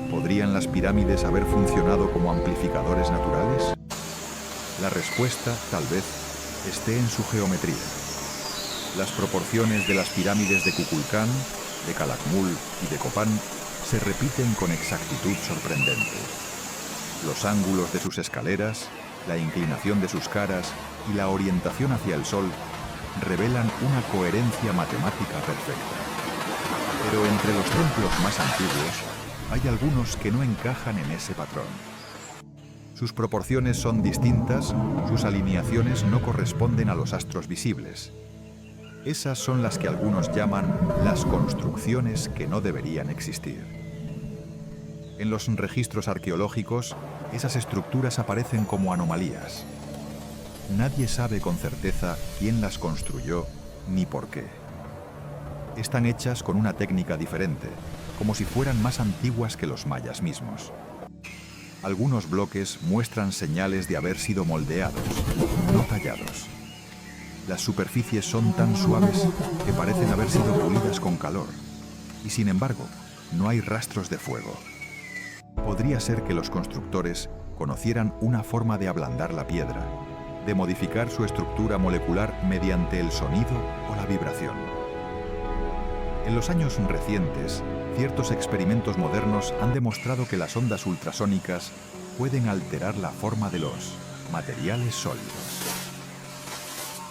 ¿Podrían las pirámides haber funcionado como amplificadores naturales? La respuesta, tal vez, esté en su geometría. Las proporciones de las pirámides de Kukulcán, de Calakmul y de Copán se repiten con exactitud sorprendente. Los ángulos de sus escaleras, la inclinación de sus caras y la orientación hacia el sol revelan una coherencia matemática perfecta. Pero entre los templos más antiguos hay algunos que no encajan en ese patrón. Sus proporciones son distintas, sus alineaciones no corresponden a los astros visibles. Esas son las que algunos llaman las construcciones que no deberían existir. En los registros arqueológicos, esas estructuras aparecen como anomalías. Nadie sabe con certeza quién las construyó ni por qué. Están hechas con una técnica diferente, como si fueran más antiguas que los mayas mismos. Algunos bloques muestran señales de haber sido moldeados, no tallados. Las superficies son tan suaves que parecen haber sido pulidas con calor, y sin embargo, no hay rastros de fuego. Podría ser que los constructores conocieran una forma de ablandar la piedra, de modificar su estructura molecular mediante el sonido o la vibración. En los años recientes, ciertos experimentos modernos han demostrado que las ondas ultrasónicas pueden alterar la forma de los materiales sólidos.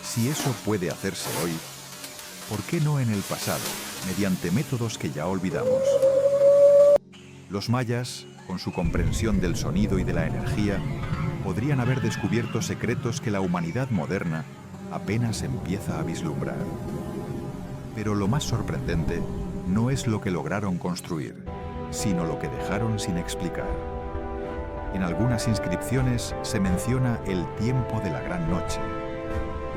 Si eso puede hacerse hoy, ¿por qué no en el pasado, mediante métodos que ya olvidamos? Los mayas, con su comprensión del sonido y de la energía, podrían haber descubierto secretos que la humanidad moderna apenas empieza a vislumbrar. Pero lo más sorprendente no es lo que lograron construir, sino lo que dejaron sin explicar. En algunas inscripciones se menciona el tiempo de la gran noche,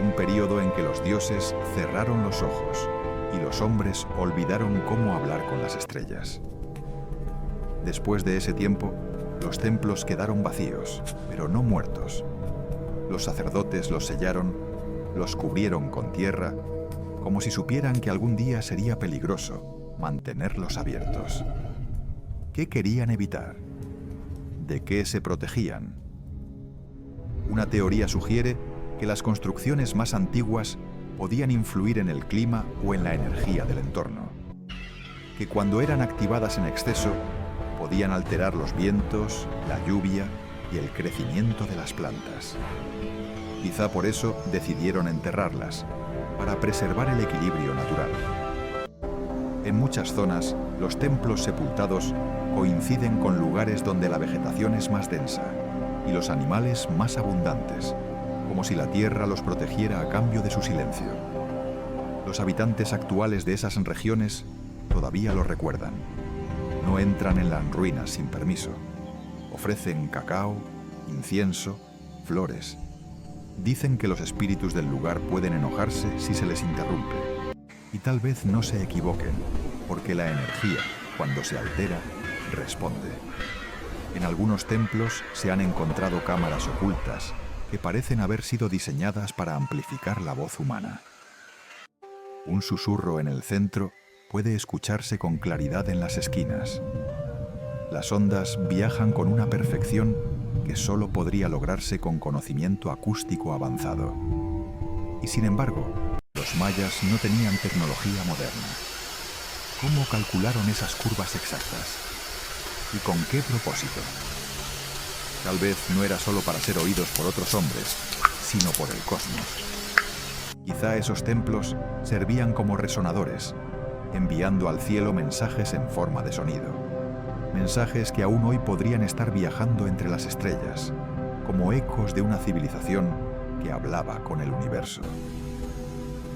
un período en que los dioses cerraron los ojos y los hombres olvidaron cómo hablar con las estrellas. Después de ese tiempo, los templos quedaron vacíos, pero no muertos. Los sacerdotes los sellaron, los cubrieron con tierra, como si supieran que algún día sería peligroso mantenerlos abiertos. ¿Qué querían evitar? ¿De qué se protegían? Una teoría sugiere que las construcciones más antiguas podían influir en el clima o en la energía del entorno, que cuando eran activadas en exceso, podían alterar los vientos, la lluvia y el crecimiento de las plantas. Quizá por eso decidieron enterrarlas, para preservar el equilibrio natural. En muchas zonas, los templos sepultados coinciden con lugares donde la vegetación es más densa y los animales más abundantes, como si la tierra los protegiera a cambio de su silencio. Los habitantes actuales de esas regiones todavía lo recuerdan. No entran en las ruinas sin permiso. Ofrecen cacao, incienso, flores. Dicen que los espíritus del lugar pueden enojarse si se les interrumpe. Y tal vez no se equivoquen, porque la energía, cuando se altera, responde. En algunos templos se han encontrado cámaras ocultas que parecen haber sido diseñadas para amplificar la voz humana. Un susurro en el centro puede escucharse con claridad en las esquinas. Las ondas viajan con una perfección que solo podría lograrse con conocimiento acústico avanzado. Y sin embargo, los mayas no tenían tecnología moderna. ¿Cómo calcularon esas curvas exactas? ¿Y con qué propósito? Tal vez no era solo para ser oídos por otros hombres, sino por el cosmos. Quizá esos templos servían como resonadores, enviando al cielo mensajes en forma de sonido. Mensajes que aún hoy podrían estar viajando entre las estrellas, como ecos de una civilización que hablaba con el universo.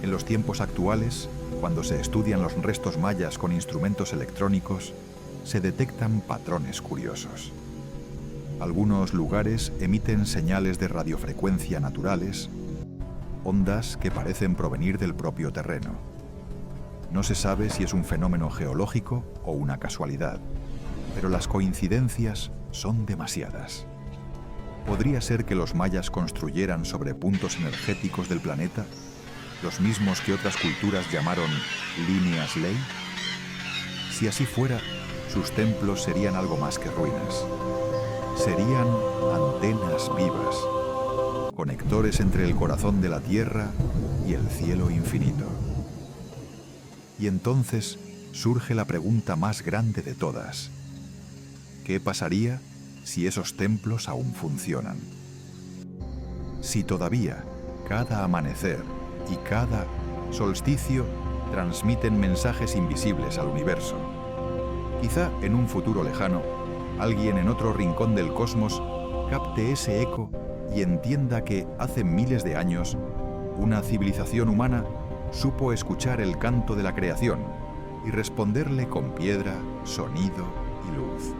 En los tiempos actuales, cuando se estudian los restos mayas con instrumentos electrónicos, se detectan patrones curiosos. Algunos lugares emiten señales de radiofrecuencia naturales, ondas que parecen provenir del propio terreno. No se sabe si es un fenómeno geológico o una casualidad, pero las coincidencias son demasiadas. ¿Podría ser que los mayas construyeran sobre puntos energéticos del planeta, los mismos que otras culturas llamaron líneas ley? Si así fuera, sus templos serían algo más que ruinas. Serían antenas vivas, conectores entre el corazón de la tierra y el cielo infinito. Y entonces surge la pregunta más grande de todas. ¿Qué pasaría si esos templos aún funcionan? Si todavía cada amanecer y cada solsticio transmiten mensajes invisibles al universo. Quizá en un futuro lejano, alguien en otro rincón del cosmos capte ese eco y entienda que hace miles de años una civilización humana supo escuchar el canto de la creación y responderle con piedra, sonido y luz.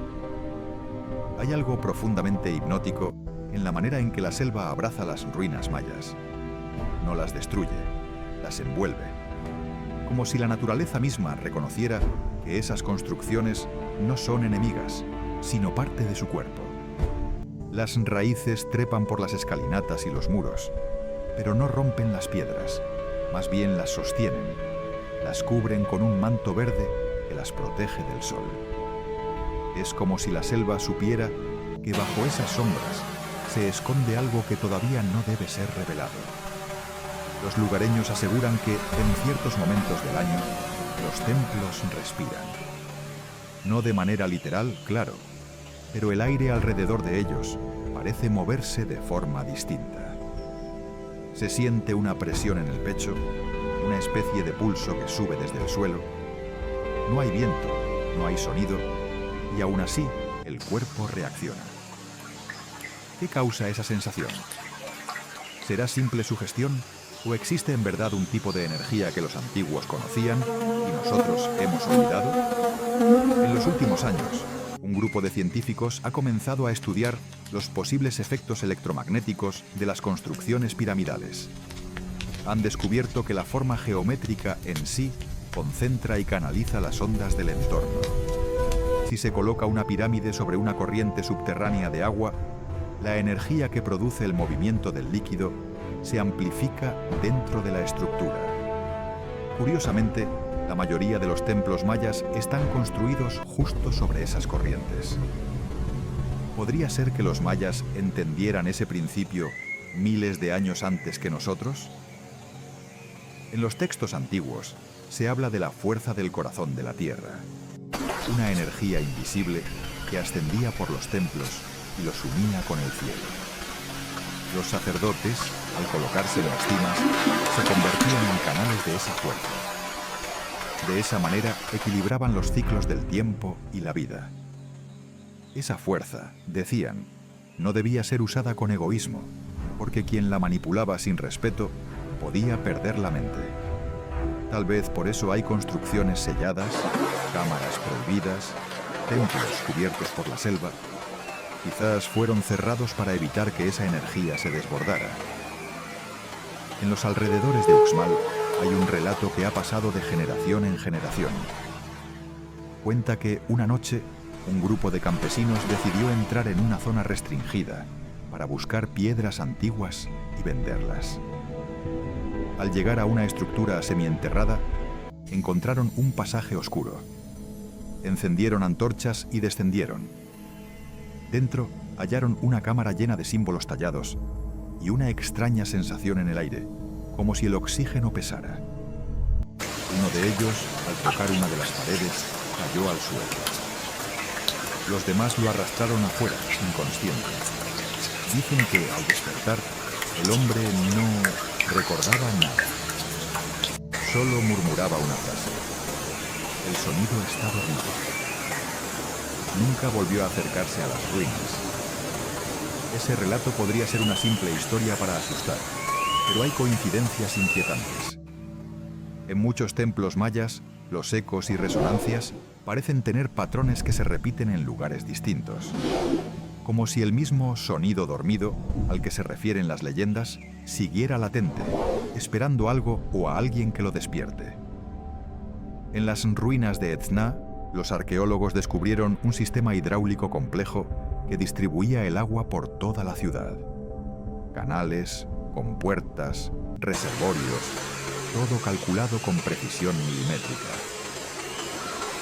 Hay algo profundamente hipnótico en la manera en que la selva abraza las ruinas mayas. No las destruye, las envuelve. Como si la naturaleza misma reconociera que esas construcciones no son enemigas, sino parte de su cuerpo. Las raíces trepan por las escalinatas y los muros, pero no rompen las piedras, más bien las sostienen, las cubren con un manto verde que las protege del sol. Es como si la selva supiera que bajo esas sombras se esconde algo que todavía no debe ser revelado. Los lugareños aseguran que, en ciertos momentos del año, los templos respiran. No de manera literal, claro, pero el aire alrededor de ellos parece moverse de forma distinta. Se siente una presión en el pecho, una especie de pulso que sube desde el suelo. No hay viento, no hay sonido, y aún así el cuerpo reacciona. ¿Qué causa esa sensación? ¿Será simple sugestión o existe en verdad un tipo de energía que los antiguos conocían y nosotros hemos olvidado? En los últimos años, un grupo de científicos ha comenzado a estudiar los posibles efectos electromagnéticos de las construcciones piramidales. Han descubierto que la forma geométrica en sí concentra y canaliza las ondas del entorno. Si se coloca una pirámide sobre una corriente subterránea de agua, la energía que produce el movimiento del líquido se amplifica dentro de la estructura. Curiosamente, la mayoría de los templos mayas están construidos justo sobre esas corrientes. ¿Podría ser que los mayas entendieran ese principio miles de años antes que nosotros? En los textos antiguos se habla de la fuerza del corazón de la tierra, una energía invisible que ascendía por los templos y los unía con el cielo. Los sacerdotes, al colocarse en las cimas, se convertían en canales de esa fuerza. De esa manera equilibraban los ciclos del tiempo y la vida. Esa fuerza, decían, no debía ser usada con egoísmo, porque quien la manipulaba sin respeto podía perder la mente. Tal vez por eso hay construcciones selladas, cámaras prohibidas, templos cubiertos por la selva. Quizás fueron cerrados para evitar que esa energía se desbordara. En los alrededores de Uxmal hay un relato que ha pasado de generación en generación. Cuenta que una noche un grupo de campesinos decidió entrar en una zona restringida para buscar piedras antiguas y venderlas. Al llegar a una estructura semienterrada, encontraron un pasaje oscuro. Encendieron antorchas y descendieron. Dentro hallaron una cámara llena de símbolos tallados y una extraña sensación en el aire, como si el oxígeno pesara. Uno de ellos, al tocar una de las paredes, cayó al suelo. Los demás lo arrastraron afuera, inconsciente. Dicen que, al despertar, el hombre no recordaba nada. Solo murmuraba una frase. El sonido está dormido. Nunca volvió a acercarse a las ruinas. Ese relato podría ser una simple historia para asustar, pero hay coincidencias inquietantes. En muchos templos mayas, los ecos y resonancias parecen tener patrones que se repiten en lugares distintos, como si el mismo sonido dormido al que se refieren las leyendas siguiera latente, esperando algo o a alguien que lo despierte. En las ruinas de Etzna, los arqueólogos descubrieron un sistema hidráulico complejo que distribuía el agua por toda la ciudad. Canales, compuertas, reservorios, todo calculado con precisión milimétrica.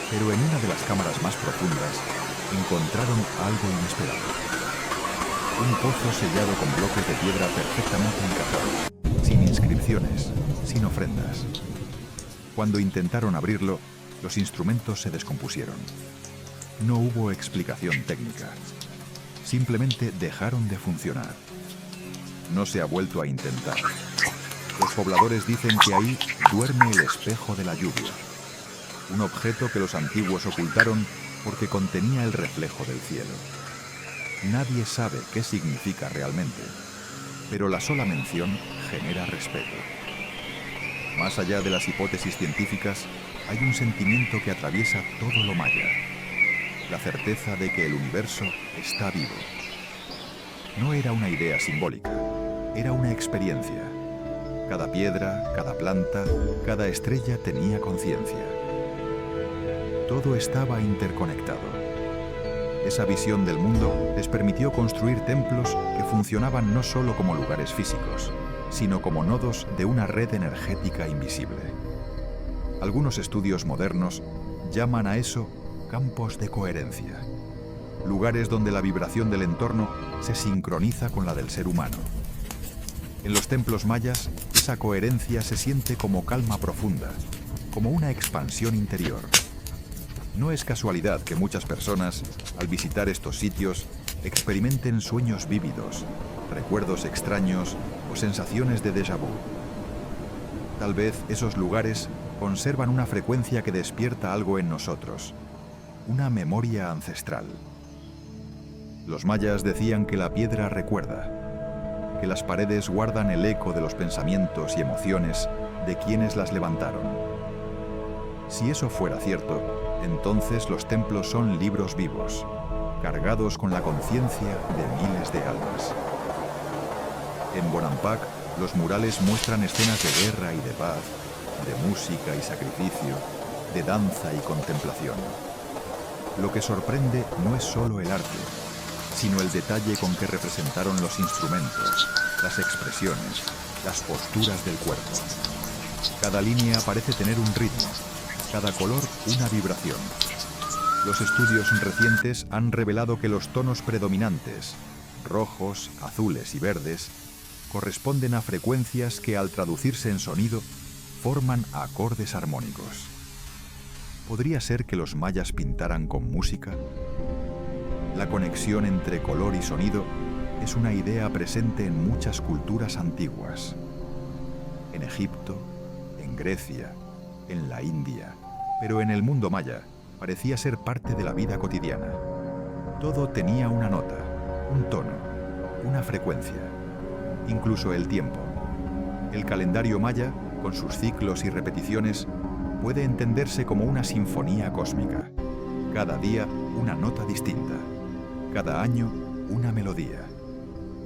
Pero en una de las cámaras más profundas encontraron algo inesperado. Un pozo sellado con bloques de piedra perfectamente encajados, sin inscripciones, sin ofrendas. Cuando intentaron abrirlo, los instrumentos se descompusieron. No hubo explicación técnica. Simplemente dejaron de funcionar. No se ha vuelto a intentar. Los pobladores dicen que ahí duerme el espejo de la lluvia, un objeto que los antiguos ocultaron porque contenía el reflejo del cielo. Nadie sabe qué significa realmente, pero la sola mención genera respeto. Más allá de las hipótesis científicas, hay un sentimiento que atraviesa todo lo maya: la certeza de que el universo está vivo. No era una idea simbólica, era una experiencia. Cada piedra, cada planta, cada estrella tenía conciencia. Todo estaba interconectado. Esa visión del mundo les permitió construir templos que funcionaban no solo como lugares físicos, sino como nodos de una red energética invisible. Algunos estudios modernos llaman a eso campos de coherencia, lugares donde la vibración del entorno se sincroniza con la del ser humano. En los templos mayas, esa coherencia se siente como calma profunda, como una expansión interior. No es casualidad que muchas personas, al visitar estos sitios, experimenten sueños vívidos, recuerdos extraños o sensaciones de déjà vu. Tal vez esos lugares conservan una frecuencia que despierta algo en nosotros, una memoria ancestral. Los mayas decían que la piedra recuerda, que las paredes guardan el eco de los pensamientos y emociones de quienes las levantaron. Si eso fuera cierto, entonces los templos son libros vivos, cargados con la conciencia de miles de almas. En Bonampak, los murales muestran escenas de guerra y de paz, de música y sacrificio, de danza y contemplación. Lo que sorprende no es solo el arte, sino el detalle con que representaron los instrumentos, las expresiones, las posturas del cuerpo. Cada línea parece tener un ritmo, cada color una vibración. Los estudios recientes han revelado que los tonos predominantes, rojos, azules y verdes, corresponden a frecuencias que al traducirse en sonido forman acordes armónicos. ¿Podría ser que los mayas pintaran con música? La conexión entre color y sonido es una idea presente en muchas culturas antiguas. En Egipto, en Grecia, en la India, pero en el mundo maya parecía ser parte de la vida cotidiana. Todo tenía una nota, un tono, una frecuencia, incluso el tiempo. El calendario maya, con sus ciclos y repeticiones, puede entenderse como una sinfonía cósmica. Cada día una nota distinta, cada año una melodía.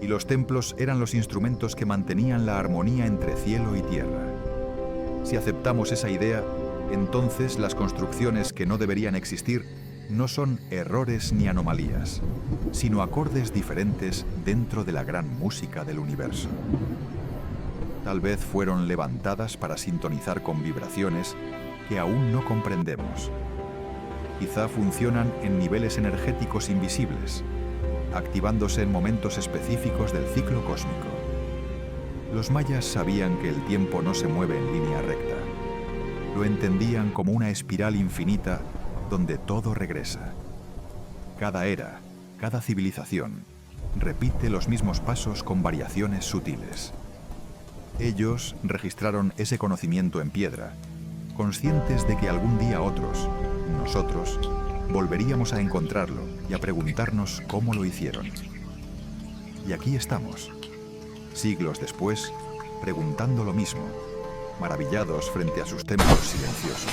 Y los templos eran los instrumentos que mantenían la armonía entre cielo y tierra. Si aceptamos esa idea, entonces las construcciones que no deberían existir no son errores ni anomalías, sino acordes diferentes dentro de la gran música del universo. Tal vez fueron levantadas para sintonizar con vibraciones que aún no comprendemos. Quizá funcionan en niveles energéticos invisibles, activándose en momentos específicos del ciclo cósmico. Los mayas sabían que el tiempo no se mueve en línea recta. Lo entendían como una espiral infinita donde todo regresa. Cada era, cada civilización, repite los mismos pasos con variaciones sutiles. Ellos registraron ese conocimiento en piedra, conscientes de que algún día otros, nosotros, volveríamos a encontrarlo y a preguntarnos cómo lo hicieron. Y aquí estamos, siglos después, preguntando lo mismo, maravillados frente a sus templos silenciosos.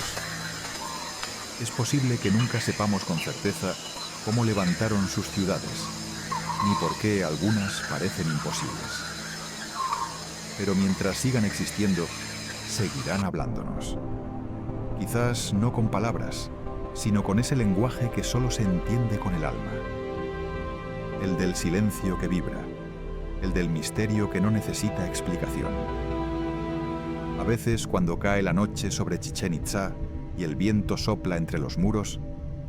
Es posible que nunca sepamos con certeza cómo levantaron sus ciudades, ni por qué algunas parecen imposibles. Pero mientras sigan existiendo, seguirán hablándonos. Quizás no con palabras, sino con ese lenguaje que solo se entiende con el alma. El del silencio que vibra, el del misterio que no necesita explicación. A veces, cuando cae la noche sobre Chichén Itzá y el viento sopla entre los muros,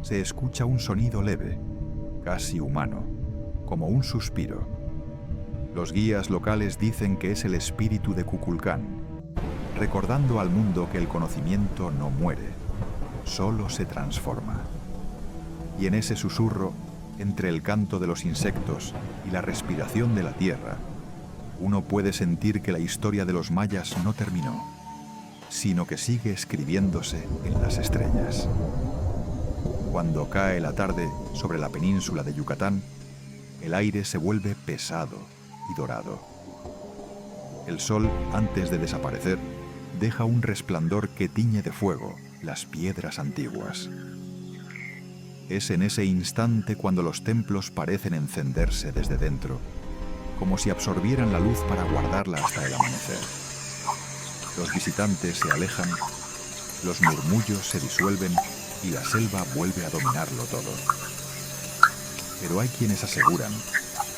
se escucha un sonido leve, casi humano, como un suspiro. Los guías locales dicen que es el espíritu de Kukulcán, recordando al mundo que el conocimiento no muere, solo se transforma. Y en ese susurro, entre el canto de los insectos y la respiración de la tierra, uno puede sentir que la historia de los mayas no terminó, sino que sigue escribiéndose en las estrellas. Cuando cae la tarde sobre la península de Yucatán, el aire se vuelve pesado y dorado. El sol, antes de desaparecer, deja un resplandor que tiñe de fuego las piedras antiguas. Es en ese instante cuando los templos parecen encenderse desde dentro, como si absorbieran la luz para guardarla hasta el amanecer. Los visitantes se alejan, los murmullos se disuelven y la selva vuelve a dominarlo todo. Pero hay quienes aseguran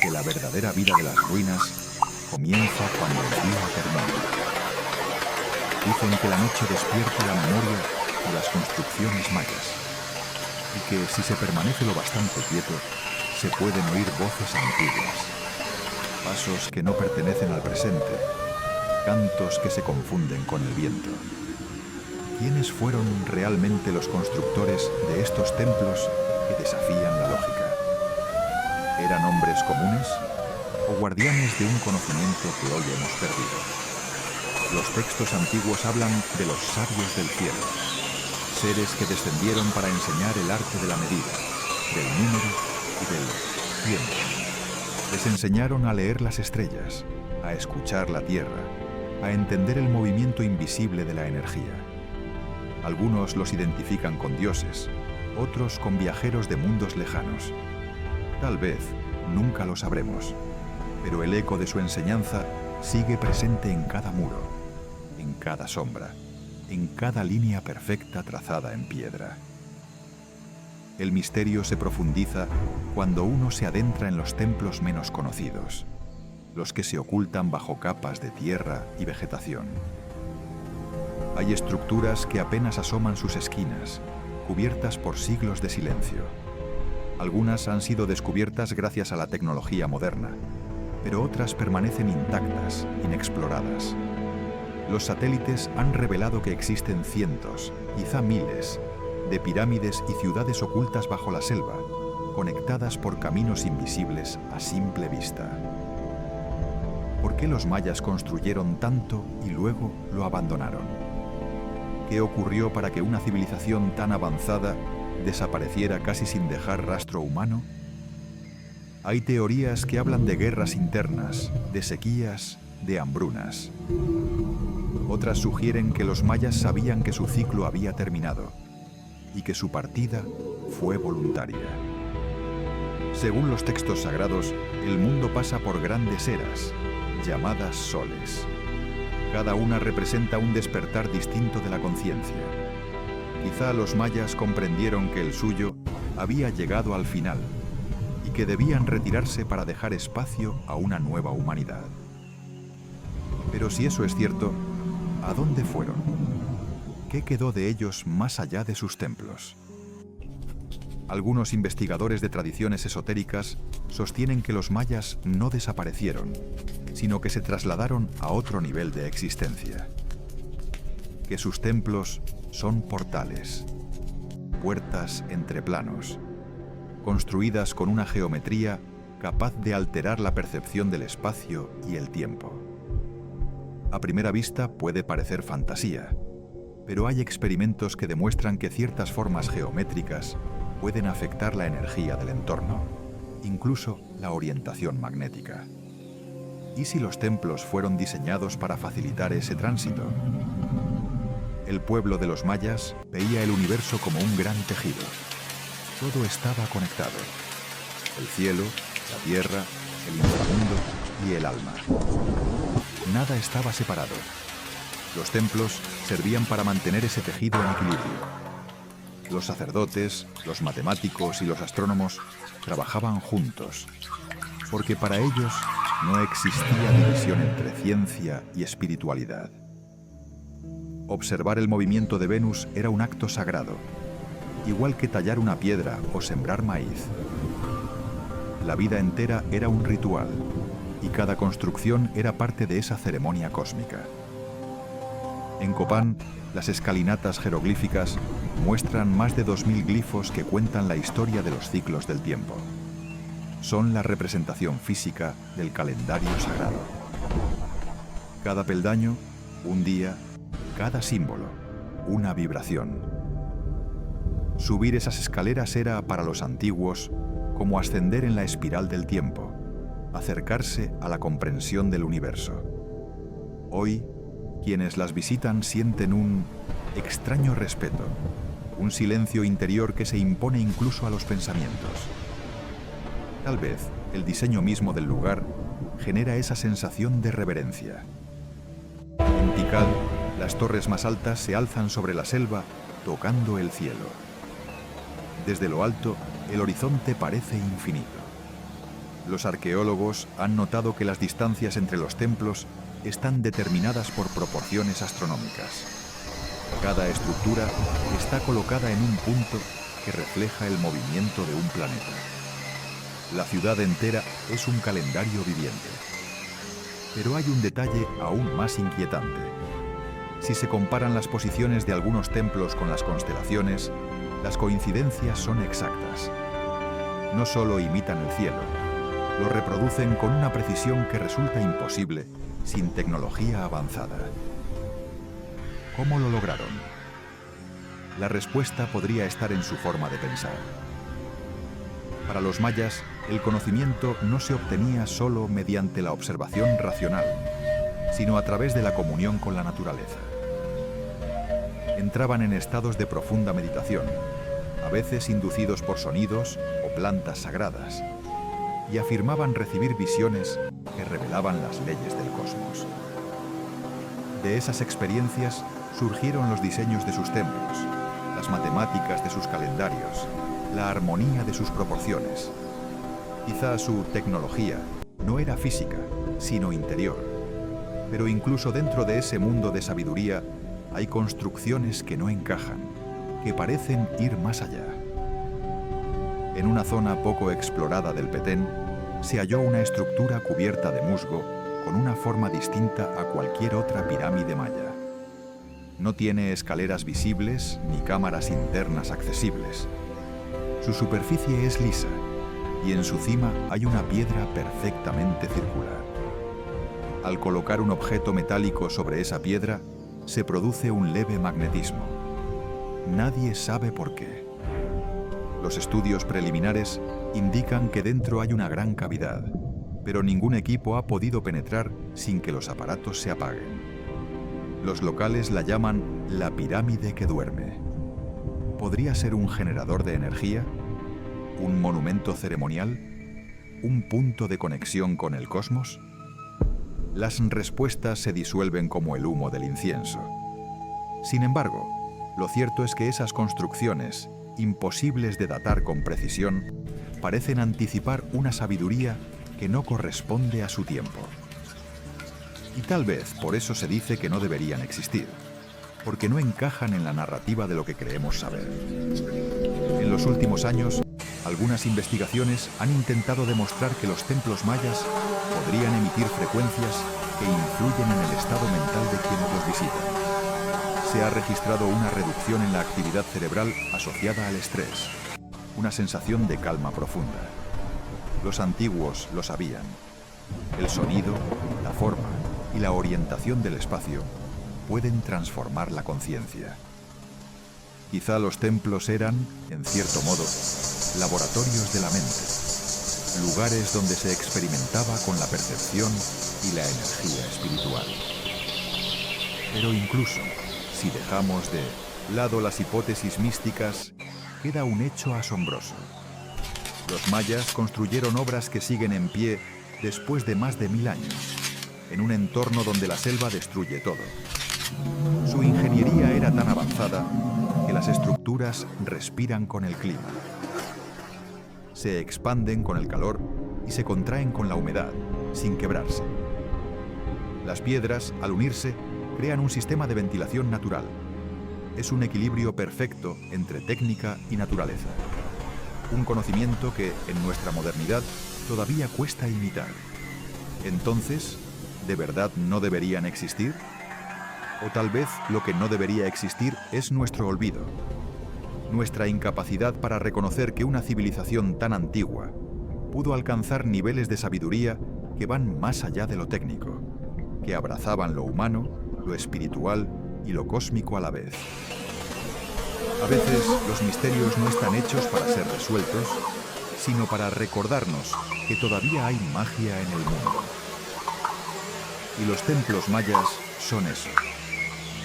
que la verdadera vida de las ruinas comienza cuando el día termina. Dicen que la noche despierta la memoria de las construcciones mayas y que si se permanece lo bastante quieto, se pueden oír voces antiguas, pasos que no pertenecen al presente, cantos que se confunden con el viento. ¿Quiénes fueron realmente los constructores de estos templos que desafían la lógica? ¿Eran hombres comunes o guardianes de un conocimiento que hoy hemos perdido? Los textos antiguos hablan de los sabios del cielo, seres que descendieron para enseñar el arte de la medida, del número y del tiempo. Les enseñaron a leer las estrellas, a escuchar la tierra, a entender el movimiento invisible de la energía. Algunos los identifican con dioses, otros con viajeros de mundos lejanos. Tal vez nunca lo sabremos, pero el eco de su enseñanza sigue presente en cada muro, en cada sombra, en cada línea perfecta trazada en piedra. El misterio se profundiza cuando uno se adentra en los templos menos conocidos, los que se ocultan bajo capas de tierra y vegetación. Hay estructuras que apenas asoman sus esquinas, cubiertas por siglos de silencio. Algunas han sido descubiertas gracias a la tecnología moderna, pero otras permanecen intactas, inexploradas. Los satélites han revelado que existen cientos, quizá miles, de pirámides y ciudades ocultas bajo la selva, conectadas por caminos invisibles a simple vista. ¿Por qué los mayas construyeron tanto y luego lo abandonaron? ¿Qué ocurrió para que una civilización tan avanzada desapareciera casi sin dejar rastro humano? Hay teorías que hablan de guerras internas, de sequías, de hambrunas. Otras sugieren que los mayas sabían que su ciclo había terminado y que su partida fue voluntaria. Según los textos sagrados, el mundo pasa por grandes eras, llamadas soles. Cada una representa un despertar distinto de la conciencia. Quizá los mayas comprendieron que el suyo había llegado al final y que debían retirarse para dejar espacio a una nueva humanidad. Pero si eso es cierto, ¿a dónde fueron? ¿Qué quedó de ellos más allá de sus templos? Algunos investigadores de tradiciones esotéricas sostienen que los mayas no desaparecieron, sino que se trasladaron a otro nivel de existencia. Que sus templos son portales, puertas entre planos, construidas con una geometría capaz de alterar la percepción del espacio y el tiempo. A primera vista puede parecer fantasía, pero hay experimentos que demuestran que ciertas formas geométricas pueden afectar la energía del entorno, incluso la orientación magnética. ¿Y si los templos fueron diseñados para facilitar ese tránsito? El pueblo de los mayas veía el universo como un gran tejido. Todo estaba conectado: el cielo, la tierra, el inframundo y el alma. Nada estaba separado. Los templos servían para mantener ese tejido en equilibrio. Los sacerdotes, los matemáticos y los astrónomos trabajaban juntos, porque para ellos no existía división entre ciencia y espiritualidad. Observar el movimiento de Venus era un acto sagrado, igual que tallar una piedra o sembrar maíz. La vida entera era un ritual, y cada construcción era parte de esa ceremonia cósmica. En Copán, las escalinatas jeroglíficas muestran más de 2000 glifos que cuentan la historia de los ciclos del tiempo. Son la representación física del calendario sagrado. Cada peldaño, un día; cada símbolo, una vibración. Subir esas escaleras era, para los antiguos, como ascender en la espiral del tiempo, acercarse a la comprensión del universo. Hoy, quienes las visitan sienten un extraño respeto, un silencio interior que se impone incluso a los pensamientos. Tal vez el diseño mismo del lugar genera esa sensación de reverencia. En Tikal, las torres más altas se alzan sobre la selva, tocando el cielo. Desde lo alto, el horizonte parece infinito. Los arqueólogos han notado que las distancias entre los templos están determinadas por proporciones astronómicas. Cada estructura está colocada en un punto que refleja el movimiento de un planeta. La ciudad entera es un calendario viviente. Pero hay un detalle aún más inquietante. Si se comparan las posiciones de algunos templos con las constelaciones, las coincidencias son exactas. No solo imitan el cielo, lo reproducen con una precisión que resulta imposible sin tecnología avanzada. ¿Cómo lo lograron? La respuesta podría estar en su forma de pensar. Para los mayas, el conocimiento no se obtenía solo mediante la observación racional, sino a través de la comunión con la naturaleza. Entraban en estados de profunda meditación, a veces inducidos por sonidos o plantas sagradas, y afirmaban recibir visiones que revelaban las leyes del cosmos. De esas experiencias surgieron los diseños de sus templos, las matemáticas de sus calendarios, la armonía de sus proporciones. Quizá su tecnología no era física, sino interior. Pero incluso dentro de ese mundo de sabiduría hay construcciones que no encajan, que parecen ir más allá. En una zona poco explorada del Petén, se halló una estructura cubierta de musgo con una forma distinta a cualquier otra pirámide maya. No tiene escaleras visibles ni cámaras internas accesibles. Su superficie es lisa y en su cima hay una piedra perfectamente circular. Al colocar un objeto metálico sobre esa piedra, se produce un leve magnetismo. Nadie sabe por qué. Los estudios preliminares indican que dentro hay una gran cavidad, pero ningún equipo ha podido penetrar sin que los aparatos se apaguen. Los locales la llaman la pirámide que duerme. ¿Podría ser un generador de energía? ¿Un monumento ceremonial? ¿Un punto de conexión con el cosmos? Las respuestas se disuelven como el humo del incienso. Sin embargo, lo cierto es que esas construcciones, imposibles de datar con precisión, parecen anticipar una sabiduría que no corresponde a su tiempo. Y tal vez por eso se dice que no deberían existir, porque no encajan en la narrativa de lo que creemos saber. En los últimos años, algunas investigaciones han intentado demostrar que los templos mayas podrían emitir frecuencias que influyen en el estado mental de quienes los visitan. Se ha registrado una reducción en la actividad cerebral asociada al estrés, una sensación de calma profunda. Los antiguos lo sabían. El sonido, la forma y la orientación del espacio pueden transformar la conciencia. Quizá los templos eran, en cierto modo, laboratorios de la mente, lugares donde se experimentaba con la percepción y la energía espiritual. Pero incluso si dejamos de lado las hipótesis místicas, queda un hecho asombroso. Los mayas construyeron obras que siguen en pie después de más de 1000 años, en un entorno donde la selva destruye todo. Su ingeniería era tan avanzada que las estructuras respiran con el clima. Se expanden con el calor y se contraen con la humedad, sin quebrarse. Las piedras, al unirse, crean un sistema de ventilación natural. Es un equilibrio perfecto entre técnica y naturaleza. Un conocimiento que, en nuestra modernidad, todavía cuesta imitar. Entonces, ¿de verdad no deberían existir? O tal vez lo que no debería existir es nuestro olvido. Nuestra incapacidad para reconocer que una civilización tan antigua pudo alcanzar niveles de sabiduría que van más allá de lo técnico, que abrazaban lo humano, lo espiritual y lo cósmico a la vez. A veces los misterios no están hechos para ser resueltos, sino para recordarnos que todavía hay magia en el mundo. Y los templos mayas son eso,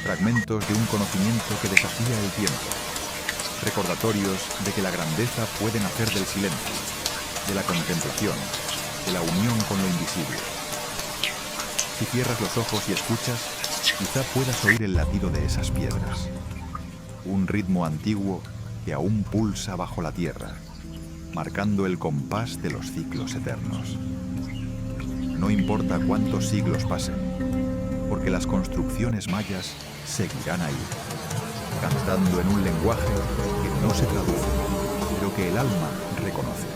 fragmentos de un conocimiento que desafía el tiempo, recordatorios de que la grandeza puede nacer del silencio, de la contemplación, de la unión con lo invisible. Si cierras los ojos y escuchas, quizá puedas oír el latido de esas piedras, un ritmo antiguo que aún pulsa bajo la tierra, marcando el compás de los ciclos eternos. No importa cuántos siglos pasen, porque las construcciones mayas seguirán ahí, cantando en un lenguaje que no se traduce, pero que el alma reconoce.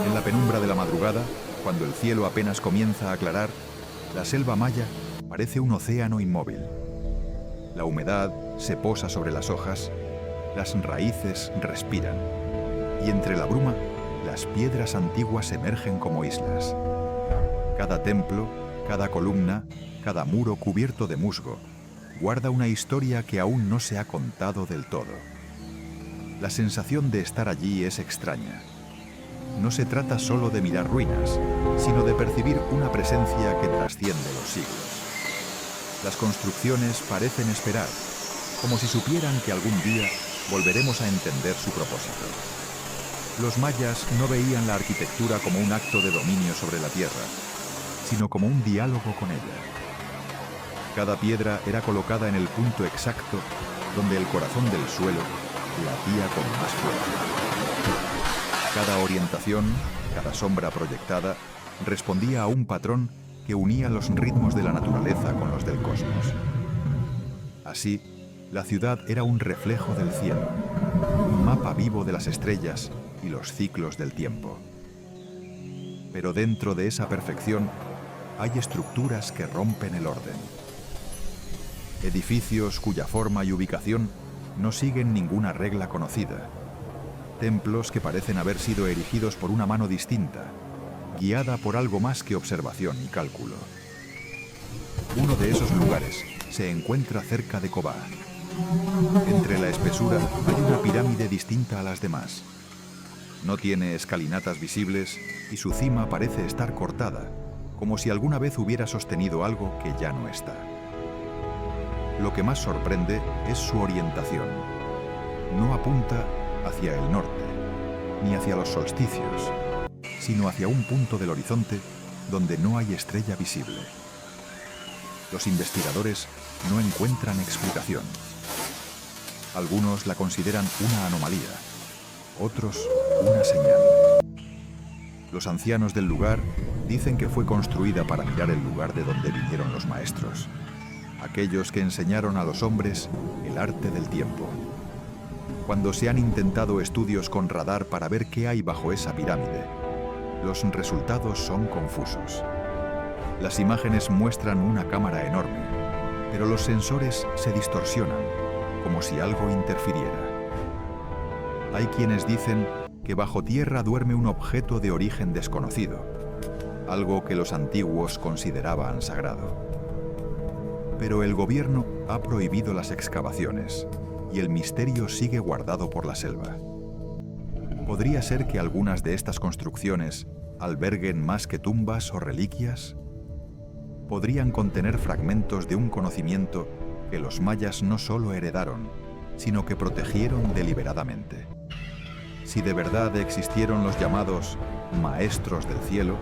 En la penumbra de la madrugada, cuando el cielo apenas comienza a aclarar, la selva maya parece un océano inmóvil. La humedad se posa sobre las hojas, las raíces respiran, y entre la bruma, las piedras antiguas emergen como islas. Cada templo, cada columna, cada muro cubierto de musgo, guarda una historia que aún no se ha contado del todo. La sensación de estar allí es extraña. No se trata solo de mirar ruinas, sino de percibir una presencia que trasciende los siglos. Las construcciones parecen esperar, como si supieran que algún día volveremos a entender su propósito. Los mayas no veían la arquitectura como un acto de dominio sobre la tierra, sino como un diálogo con ella. Cada piedra era colocada en el punto exacto donde el corazón del suelo latía con más fuerza. Cada orientación, cada sombra proyectada, respondía a un patrón que unía los ritmos de la naturaleza con los del cosmos. Así, la ciudad era un reflejo del cielo, un mapa vivo de las estrellas y los ciclos del tiempo. Pero dentro de esa perfección hay estructuras que rompen el orden. Edificios cuya forma y ubicación no siguen ninguna regla conocida. Templos que parecen haber sido erigidos por una mano distinta, guiada por algo más que observación y cálculo. Uno de esos lugares se encuentra cerca de Cobá. Entre la espesura hay una pirámide distinta a las demás. No tiene escalinatas visibles y su cima parece estar cortada, como si alguna vez hubiera sostenido algo que ya no está. Lo que más sorprende es su orientación. No apunta hacia el norte, ni hacia los solsticios, sino hacia un punto del horizonte donde no hay estrella visible. Los investigadores no encuentran explicación. Algunos la consideran una anomalía, otros una señal. Los ancianos del lugar dicen que fue construida para mirar el lugar de donde vinieron los maestros, aquellos que enseñaron a los hombres el arte del tiempo. Cuando se han intentado estudios con radar para ver qué hay bajo esa pirámide, los resultados son confusos. Las imágenes muestran una cámara enorme, pero los sensores se distorsionan, como si algo interfiriera. Hay quienes dicen que bajo tierra duerme un objeto de origen desconocido, algo que los antiguos consideraban sagrado. Pero el gobierno ha prohibido las excavaciones y el misterio sigue guardado por la selva. ¿Podría ser que algunas de estas construcciones alberguen más que tumbas o reliquias? Podrían contener fragmentos de un conocimiento que los mayas no solo heredaron, sino que protegieron deliberadamente. Si de verdad existieron los llamados maestros del cielo,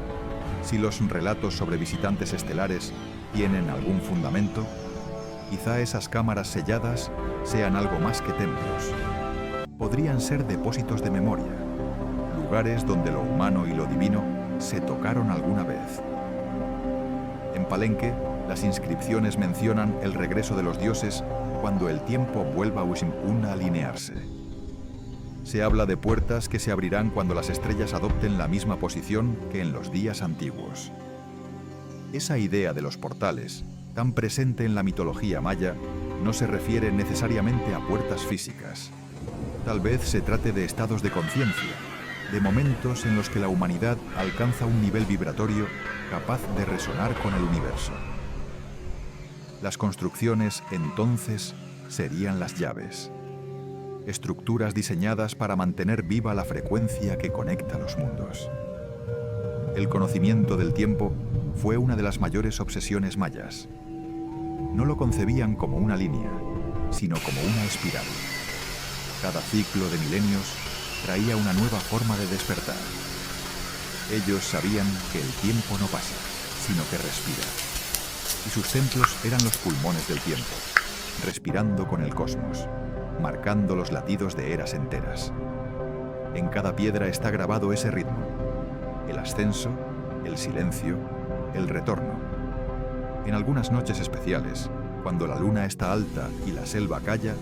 si los relatos sobre visitantes estelares tienen algún fundamento, quizá esas cámaras selladas sean algo más que templos. Podrían ser depósitos de memoria, lugares donde lo humano y lo divino se tocaron alguna vez. En Palenque, las inscripciones mencionan el regreso de los dioses cuando el tiempo vuelva a Uximún a alinearse. Se habla de puertas que se abrirán cuando las estrellas adopten la misma posición que en los días antiguos. Esa idea de los portales, tan presente en la mitología maya, no se refiere necesariamente a puertas físicas. Tal vez se trate de estados de conciencia, de momentos en los que la humanidad alcanza un nivel vibratorio capaz de resonar con el universo. Las construcciones, entonces, serían las llaves. Estructuras diseñadas para mantener viva la frecuencia que conecta los mundos. El conocimiento del tiempo fue una de las mayores obsesiones mayas. No lo concebían como una línea, sino como una espiral. Cada ciclo de milenios traía una nueva forma de despertar. Ellos sabían que el tiempo no pasa, sino que respira. Y sus templos eran los pulmones del tiempo, respirando con el cosmos, marcando los latidos de eras enteras. En cada piedra está grabado ese ritmo: el ascenso, el silencio, el retorno. En algunas noches especiales, cuando la luna está alta y la selva calla,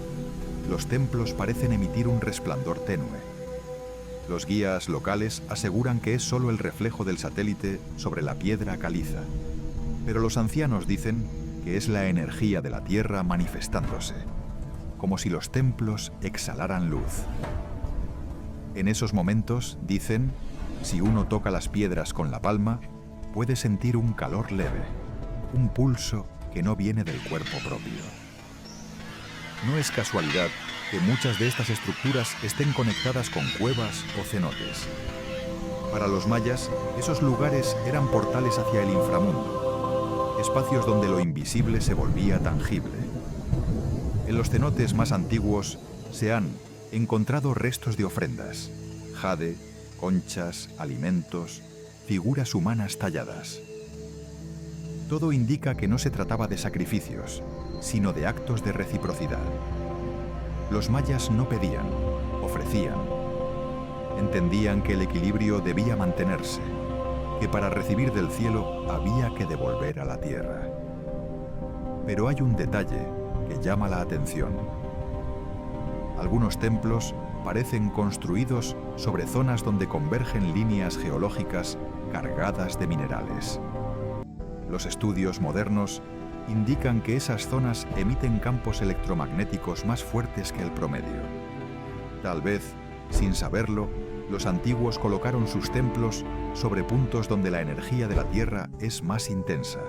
los templos parecen emitir un resplandor tenue. Los guías locales aseguran que es solo el reflejo del satélite sobre la piedra caliza, pero los ancianos dicen que es la energía de la tierra manifestándose, como si los templos exhalaran luz. En esos momentos, dicen, si uno toca las piedras con la palma, puede sentir un calor leve, un pulso que no viene del cuerpo propio. No es casualidad que muchas de estas estructuras estén conectadas con cuevas o cenotes. Para los mayas, esos lugares eran portales hacia el inframundo, espacios donde lo invisible se volvía tangible. En los cenotes más antiguos se han encontrado restos de ofrendas, jade, conchas, alimentos, figuras humanas talladas. Todo indica que no se trataba de sacrificios, sino de actos de reciprocidad. Los mayas no pedían, ofrecían. Entendían que el equilibrio debía mantenerse, que para recibir del cielo había que devolver a la tierra. Pero hay un detalle que llama la atención. Algunos templos parecen construidos sobre zonas donde convergen líneas geológicas cargadas de minerales. Los estudios modernos indican que esas zonas emiten campos electromagnéticos más fuertes que el promedio. Tal vez, sin saberlo, los antiguos colocaron sus templos sobre puntos donde la energía de la Tierra es más intensa.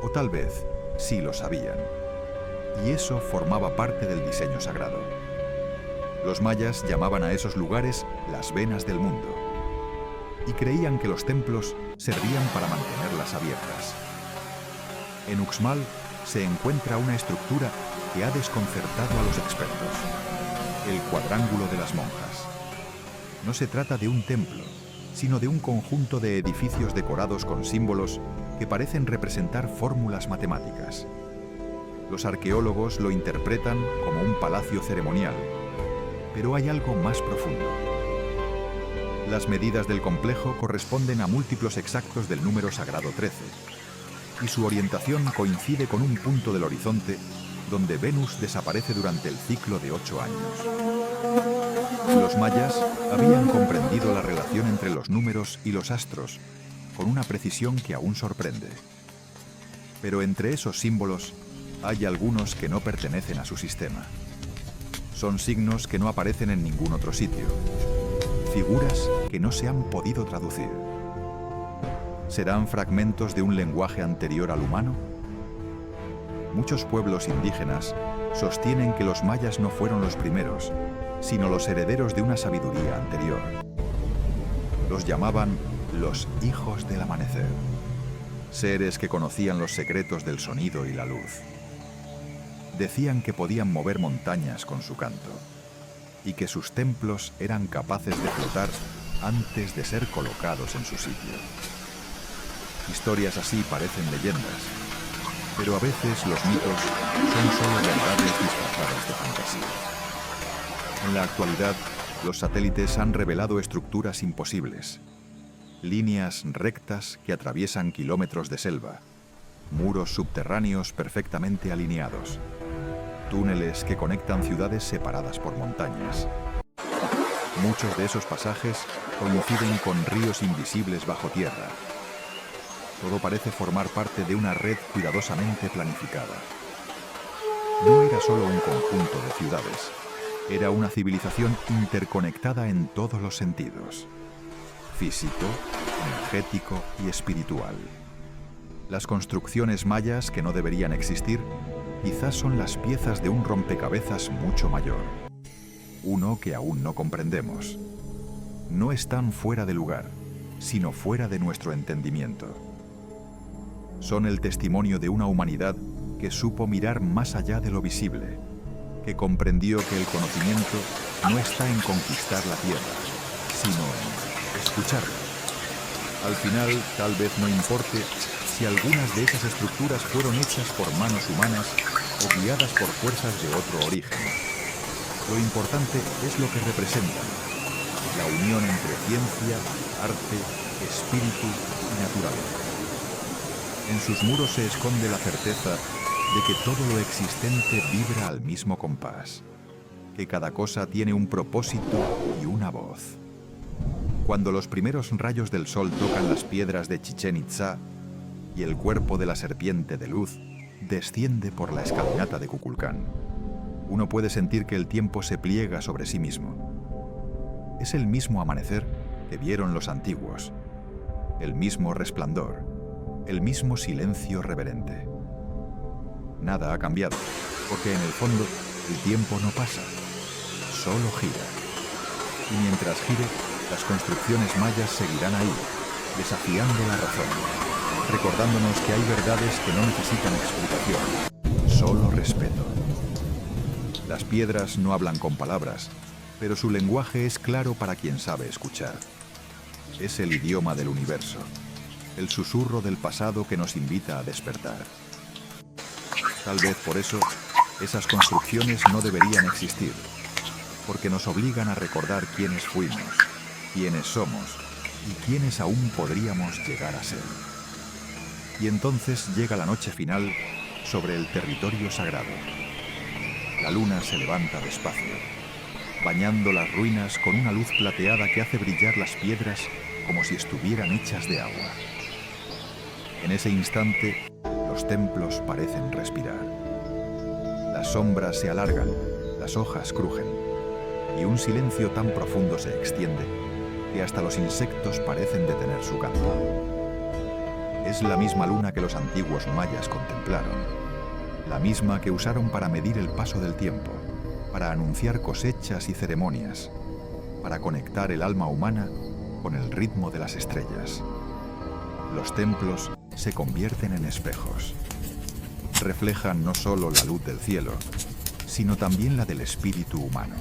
O tal vez, sí lo sabían. Y eso formaba parte del diseño sagrado. Los mayas llamaban a esos lugares las venas del mundo, y creían que los templos servían para mantenerlas abiertas. En Uxmal se encuentra una estructura que ha desconcertado a los expertos: el cuadrángulo de las monjas. No se trata de un templo, sino de un conjunto de edificios decorados con símbolos que parecen representar fórmulas matemáticas. Los arqueólogos lo interpretan como un palacio ceremonial, pero hay algo más profundo. Las medidas del complejo corresponden a múltiplos exactos del número sagrado 13, y su orientación coincide con un punto del horizonte donde Venus desaparece durante el ciclo de 8 años. Los mayas habían comprendido la relación entre los números y los astros con una precisión que aún sorprende. Pero entre esos símbolos hay algunos que no pertenecen a su sistema. Son signos que no aparecen en ningún otro sitio, figuras que no se han podido traducir. ¿Serán fragmentos de un lenguaje anterior al humano? Muchos pueblos indígenas sostienen que los mayas no fueron los primeros, sino los herederos de una sabiduría anterior. Los llamaban los hijos del amanecer, seres que conocían los secretos del sonido y la luz. Decían que podían mover montañas con su canto, y que sus templos eran capaces de flotar antes de ser colocados en su sitio. Historias así parecen leyendas, pero a veces los mitos son solo verdades disfrazadas de fantasía. En la actualidad, los satélites han revelado estructuras imposibles, líneas rectas que atraviesan kilómetros de selva, muros subterráneos perfectamente alineados, túneles que conectan ciudades separadas por montañas. Muchos de esos pasajes coinciden con ríos invisibles bajo tierra. Todo parece formar parte de una red cuidadosamente planificada. No era solo un conjunto de ciudades, era una civilización interconectada en todos los sentidos: físico, energético y espiritual. Las construcciones mayas, que no deberían existir, quizás son las piezas de un rompecabezas mucho mayor, uno que aún no comprendemos. No están fuera de lugar, sino fuera de nuestro entendimiento. Son el testimonio de una humanidad que supo mirar más allá de lo visible, que comprendió que el conocimiento no está en conquistar la tierra, sino en escucharla. Al final, tal vez no importe si algunas de esas estructuras fueron hechas por manos humanas o guiadas por fuerzas de otro origen. Lo importante es lo que representan, la unión entre ciencia, arte, espíritu y naturaleza. En sus muros se esconde la certeza de que todo lo existente vibra al mismo compás, que cada cosa tiene un propósito y una voz. Cuando los primeros rayos del sol tocan las piedras de Chichén Itzá y el cuerpo de la serpiente de luz desciende por la escalinata de Kukulcán, uno puede sentir que el tiempo se pliega sobre sí mismo. Es el mismo amanecer que vieron los antiguos, el mismo resplandor, el mismo silencio reverente. Nada ha cambiado, porque en el fondo el tiempo no pasa, solo gira. Y mientras gire, las construcciones mayas seguirán ahí, desafiando la razón, recordándonos que hay verdades que no necesitan explicación, solo respeto. Las piedras no hablan con palabras, pero su lenguaje es claro para quien sabe escuchar. Es el idioma del universo, el susurro del pasado que nos invita a despertar. Tal vez por eso, esas construcciones no deberían existir, porque nos obligan a recordar quiénes fuimos, quiénes somos y quiénes aún podríamos llegar a ser. Y entonces llega la noche final sobre el territorio sagrado. La luna se levanta despacio, bañando las ruinas con una luz plateada que hace brillar las piedras como si estuvieran hechas de agua. En ese instante, los templos parecen respirar. Las sombras se alargan, las hojas crujen, y un silencio tan profundo se extiende que hasta los insectos parecen detener su canto. Es la misma luna que los antiguos mayas contemplaron, la misma que usaron para medir el paso del tiempo, para anunciar cosechas y ceremonias, para conectar el alma humana con el ritmo de las estrellas. Los templos se convierten en espejos. Reflejan no solo la luz del cielo, sino también la del espíritu humano.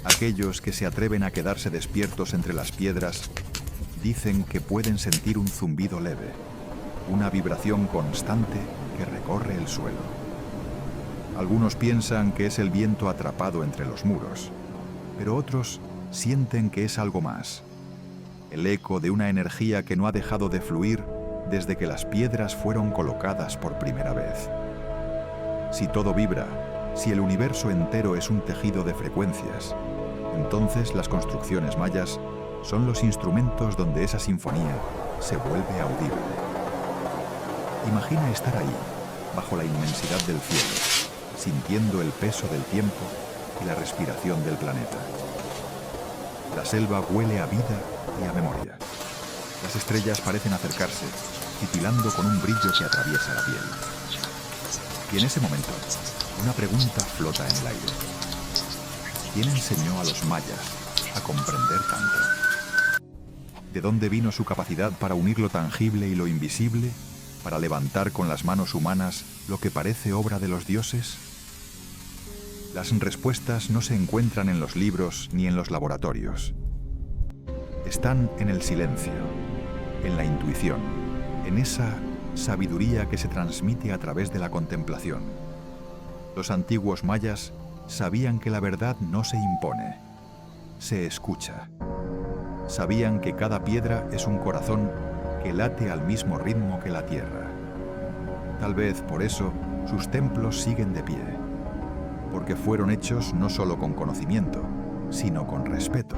Aquellos que se atreven a quedarse despiertos entre las piedras dicen que pueden sentir un zumbido leve, una vibración constante que recorre el suelo. Algunos piensan que es el viento atrapado entre los muros, pero otros sienten que es algo más, el eco de una energía que no ha dejado de fluir desde que las piedras fueron colocadas por primera vez. Si todo vibra, si el universo entero es un tejido de frecuencias, entonces las construcciones mayas son los instrumentos donde esa sinfonía se vuelve audible. Imagina estar ahí, bajo la inmensidad del cielo, sintiendo el peso del tiempo y la respiración del planeta. La selva huele a vida y a memoria. Las estrellas parecen acercarse, titilando con un brillo que atraviesa la piel. Y en ese momento, una pregunta flota en el aire. ¿Quién enseñó a los mayas a comprender tanto? ¿De dónde vino su capacidad para unir lo tangible y lo invisible, para levantar con las manos humanas lo que parece obra de los dioses? Las respuestas no se encuentran en los libros ni en los laboratorios. Están en el silencio, en la intuición, en esa sabiduría que se transmite a través de la contemplación. Los antiguos mayas sabían que la verdad no se impone, se escucha. Sabían que cada piedra es un corazón que late al mismo ritmo que la tierra. Tal vez por eso sus templos siguen de pie, porque fueron hechos no solo con conocimiento, sino con respeto.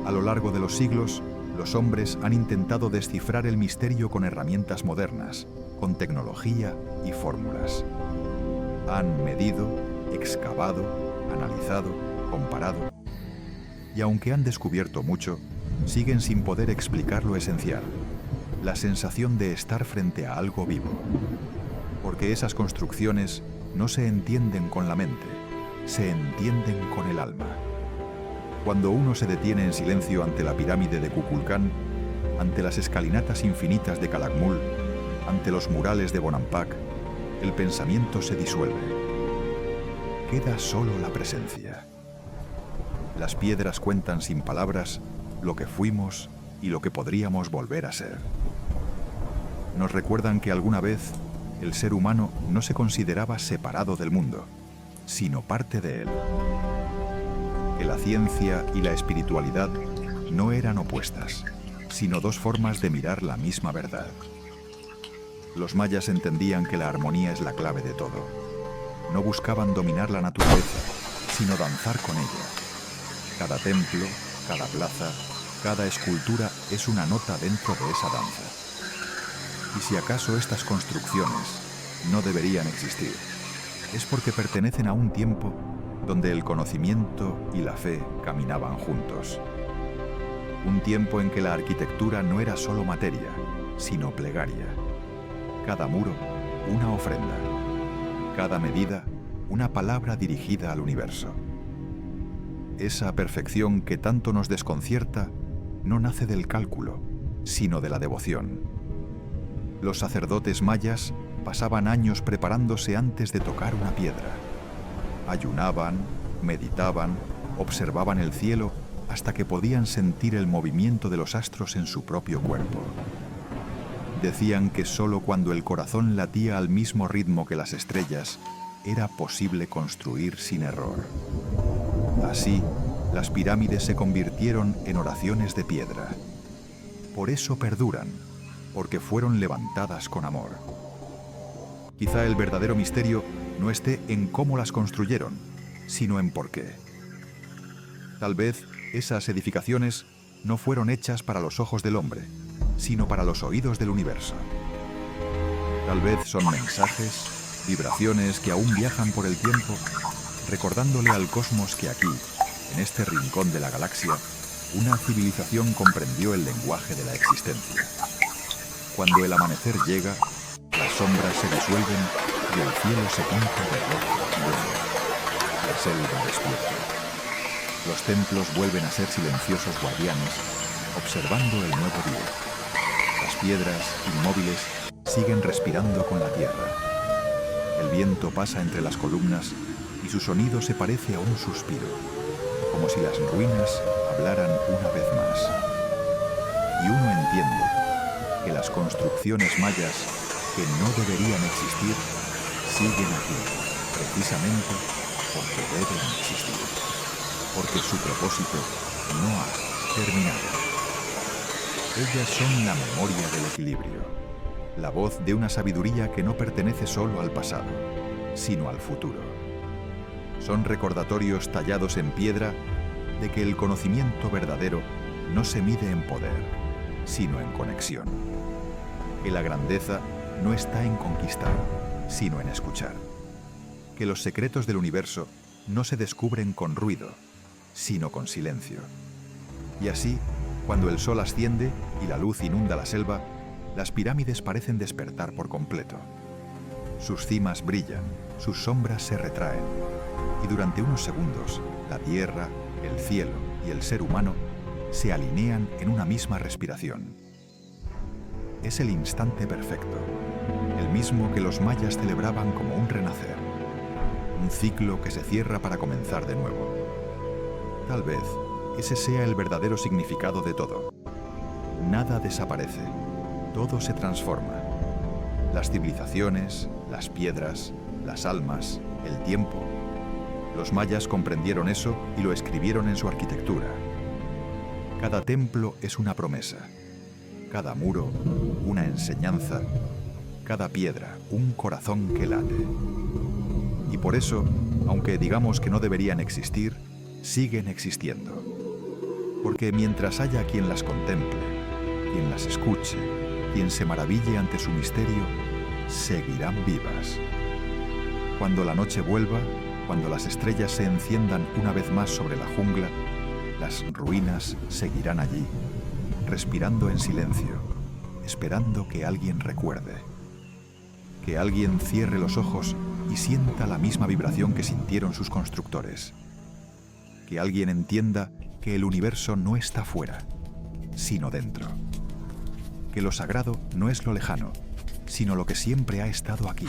A lo largo de los siglos, los hombres han intentado descifrar el misterio con herramientas modernas, con tecnología y fórmulas. Han medido, excavado, analizado, comparado. Y aunque han descubierto mucho, siguen sin poder explicar lo esencial, la sensación de estar frente a algo vivo. Porque esas construcciones no se entienden con la mente, se entienden con el alma. Cuando uno se detiene en silencio ante la pirámide de Kukulcán, ante las escalinatas infinitas de Calakmul, ante los murales de Bonampak, el pensamiento se disuelve. Queda solo la presencia. Las piedras cuentan sin palabras lo que fuimos y lo que podríamos volver a ser. Nos recuerdan que alguna vez el ser humano no se consideraba separado del mundo, sino parte de él. que la ciencia y la espiritualidad no eran opuestas, sino dos formas de mirar la misma verdad. Los mayas entendían que la armonía es la clave de todo. No buscaban dominar la naturaleza, sino danzar con ella. Cada templo, cada plaza, cada escultura es una nota dentro de esa danza. Y si acaso estas construcciones no deberían existir, es porque pertenecen a un tiempo donde el conocimiento y la fe caminaban juntos. Un tiempo en que la arquitectura no era solo materia, sino plegaria. Cada muro, una ofrenda. Cada medida, una palabra dirigida al universo. Esa perfección que tanto nos desconcierta no nace del cálculo, sino de la devoción. Los sacerdotes mayas pasaban años preparándose antes de tocar una piedra. Ayunaban, meditaban, observaban el cielo hasta que podían sentir el movimiento de los astros en su propio cuerpo. Decían que solo cuando el corazón latía al mismo ritmo que las estrellas era posible construir sin error. Así, las pirámides se convirtieron en oraciones de piedra. Por eso perduran, porque fueron levantadas con amor. Quizá el verdadero misterio no esté en cómo las construyeron, sino en por qué. Tal vez esas edificaciones no fueron hechas para los ojos del hombre, sino para los oídos del universo. Tal vez son mensajes, vibraciones que aún viajan por el tiempo, recordándole al cosmos que aquí, en este rincón de la galaxia, una civilización comprendió el lenguaje de la existencia. Cuando el amanecer llega, las sombras se disuelven y el cielo se pinta de rojo y verde. La selva despierta. Los templos vuelven a ser silenciosos guardianes, observando el nuevo día. Las piedras, inmóviles, siguen respirando con la tierra. El viento pasa entre las columnas y su sonido se parece a un suspiro, como si las ruinas hablaran una vez más. Y uno entiende que las construcciones mayas que no deberían existir siguen aquí, precisamente porque deben existir, porque su propósito no ha terminado. Ellas son la memoria del equilibrio, la voz de una sabiduría que no pertenece solo al pasado, sino al futuro. Son recordatorios tallados en piedra de que el conocimiento verdadero no se mide en poder, sino en conexión. Que la grandeza no está en conquistar, sino en escuchar. Que los secretos del universo no se descubren con ruido, sino con silencio. Y así, cuando el sol asciende y la luz inunda la selva, las pirámides parecen despertar por completo. Sus cimas brillan, sus sombras se retraen, y durante unos segundos, la tierra, el cielo y el ser humano se alinean en una misma respiración. Es el instante perfecto, el mismo que los mayas celebraban como un renacer, un ciclo que se cierra para comenzar de nuevo. Tal vez ese sea el verdadero significado de todo. Nada desaparece, todo se transforma. Las civilizaciones, las piedras, las almas, el tiempo. Los mayas comprendieron eso y lo escribieron en su arquitectura. Cada templo es una promesa, cada muro una enseñanza, cada piedra un corazón que late. Y por eso, aunque digamos que no deberían existir, siguen existiendo. Porque mientras haya quien las contemple, quien las escuche, quien se maraville ante su misterio, seguirán vivas. Cuando la noche vuelva, cuando las estrellas se enciendan una vez más sobre la jungla, las ruinas seguirán allí, respirando en silencio, esperando que alguien recuerde. Que alguien cierre los ojos y sienta la misma vibración que sintieron sus constructores. Que alguien entienda que el universo no está fuera, sino dentro. Que lo sagrado no es lo lejano, sino lo que siempre ha estado aquí,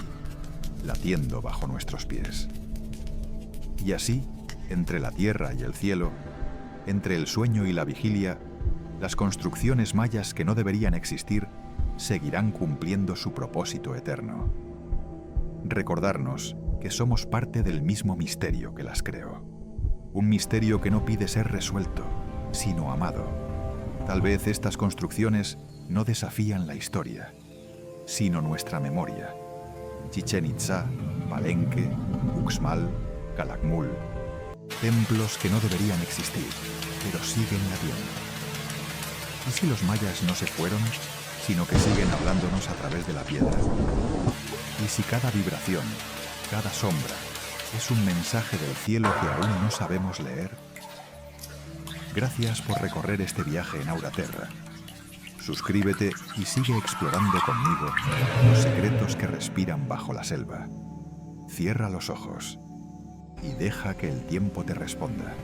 latiendo bajo nuestros pies. Y así, entre la tierra y el cielo, entre el sueño y la vigilia, las construcciones mayas que no deberían existir seguirán cumpliendo su propósito eterno. Recordarnos que somos parte del mismo misterio que las creó. Un misterio que no pide ser resuelto, sino amado. Tal vez estas construcciones no desafían la historia, sino nuestra memoria. Chichén Itzá, Palenque, Uxmal, Calakmul. Templos que no deberían existir, pero siguen latiendo. ¿Y si los mayas no se fueron, sino que siguen hablándonos a través de la piedra? ¿Y si cada vibración, cada sombra, es un mensaje del cielo que aún no sabemos leer? Gracias por recorrer este viaje en Auraterra. Suscríbete y sigue explorando conmigo los secretos que respiran bajo la selva. Cierra los ojos y deja que el tiempo te responda.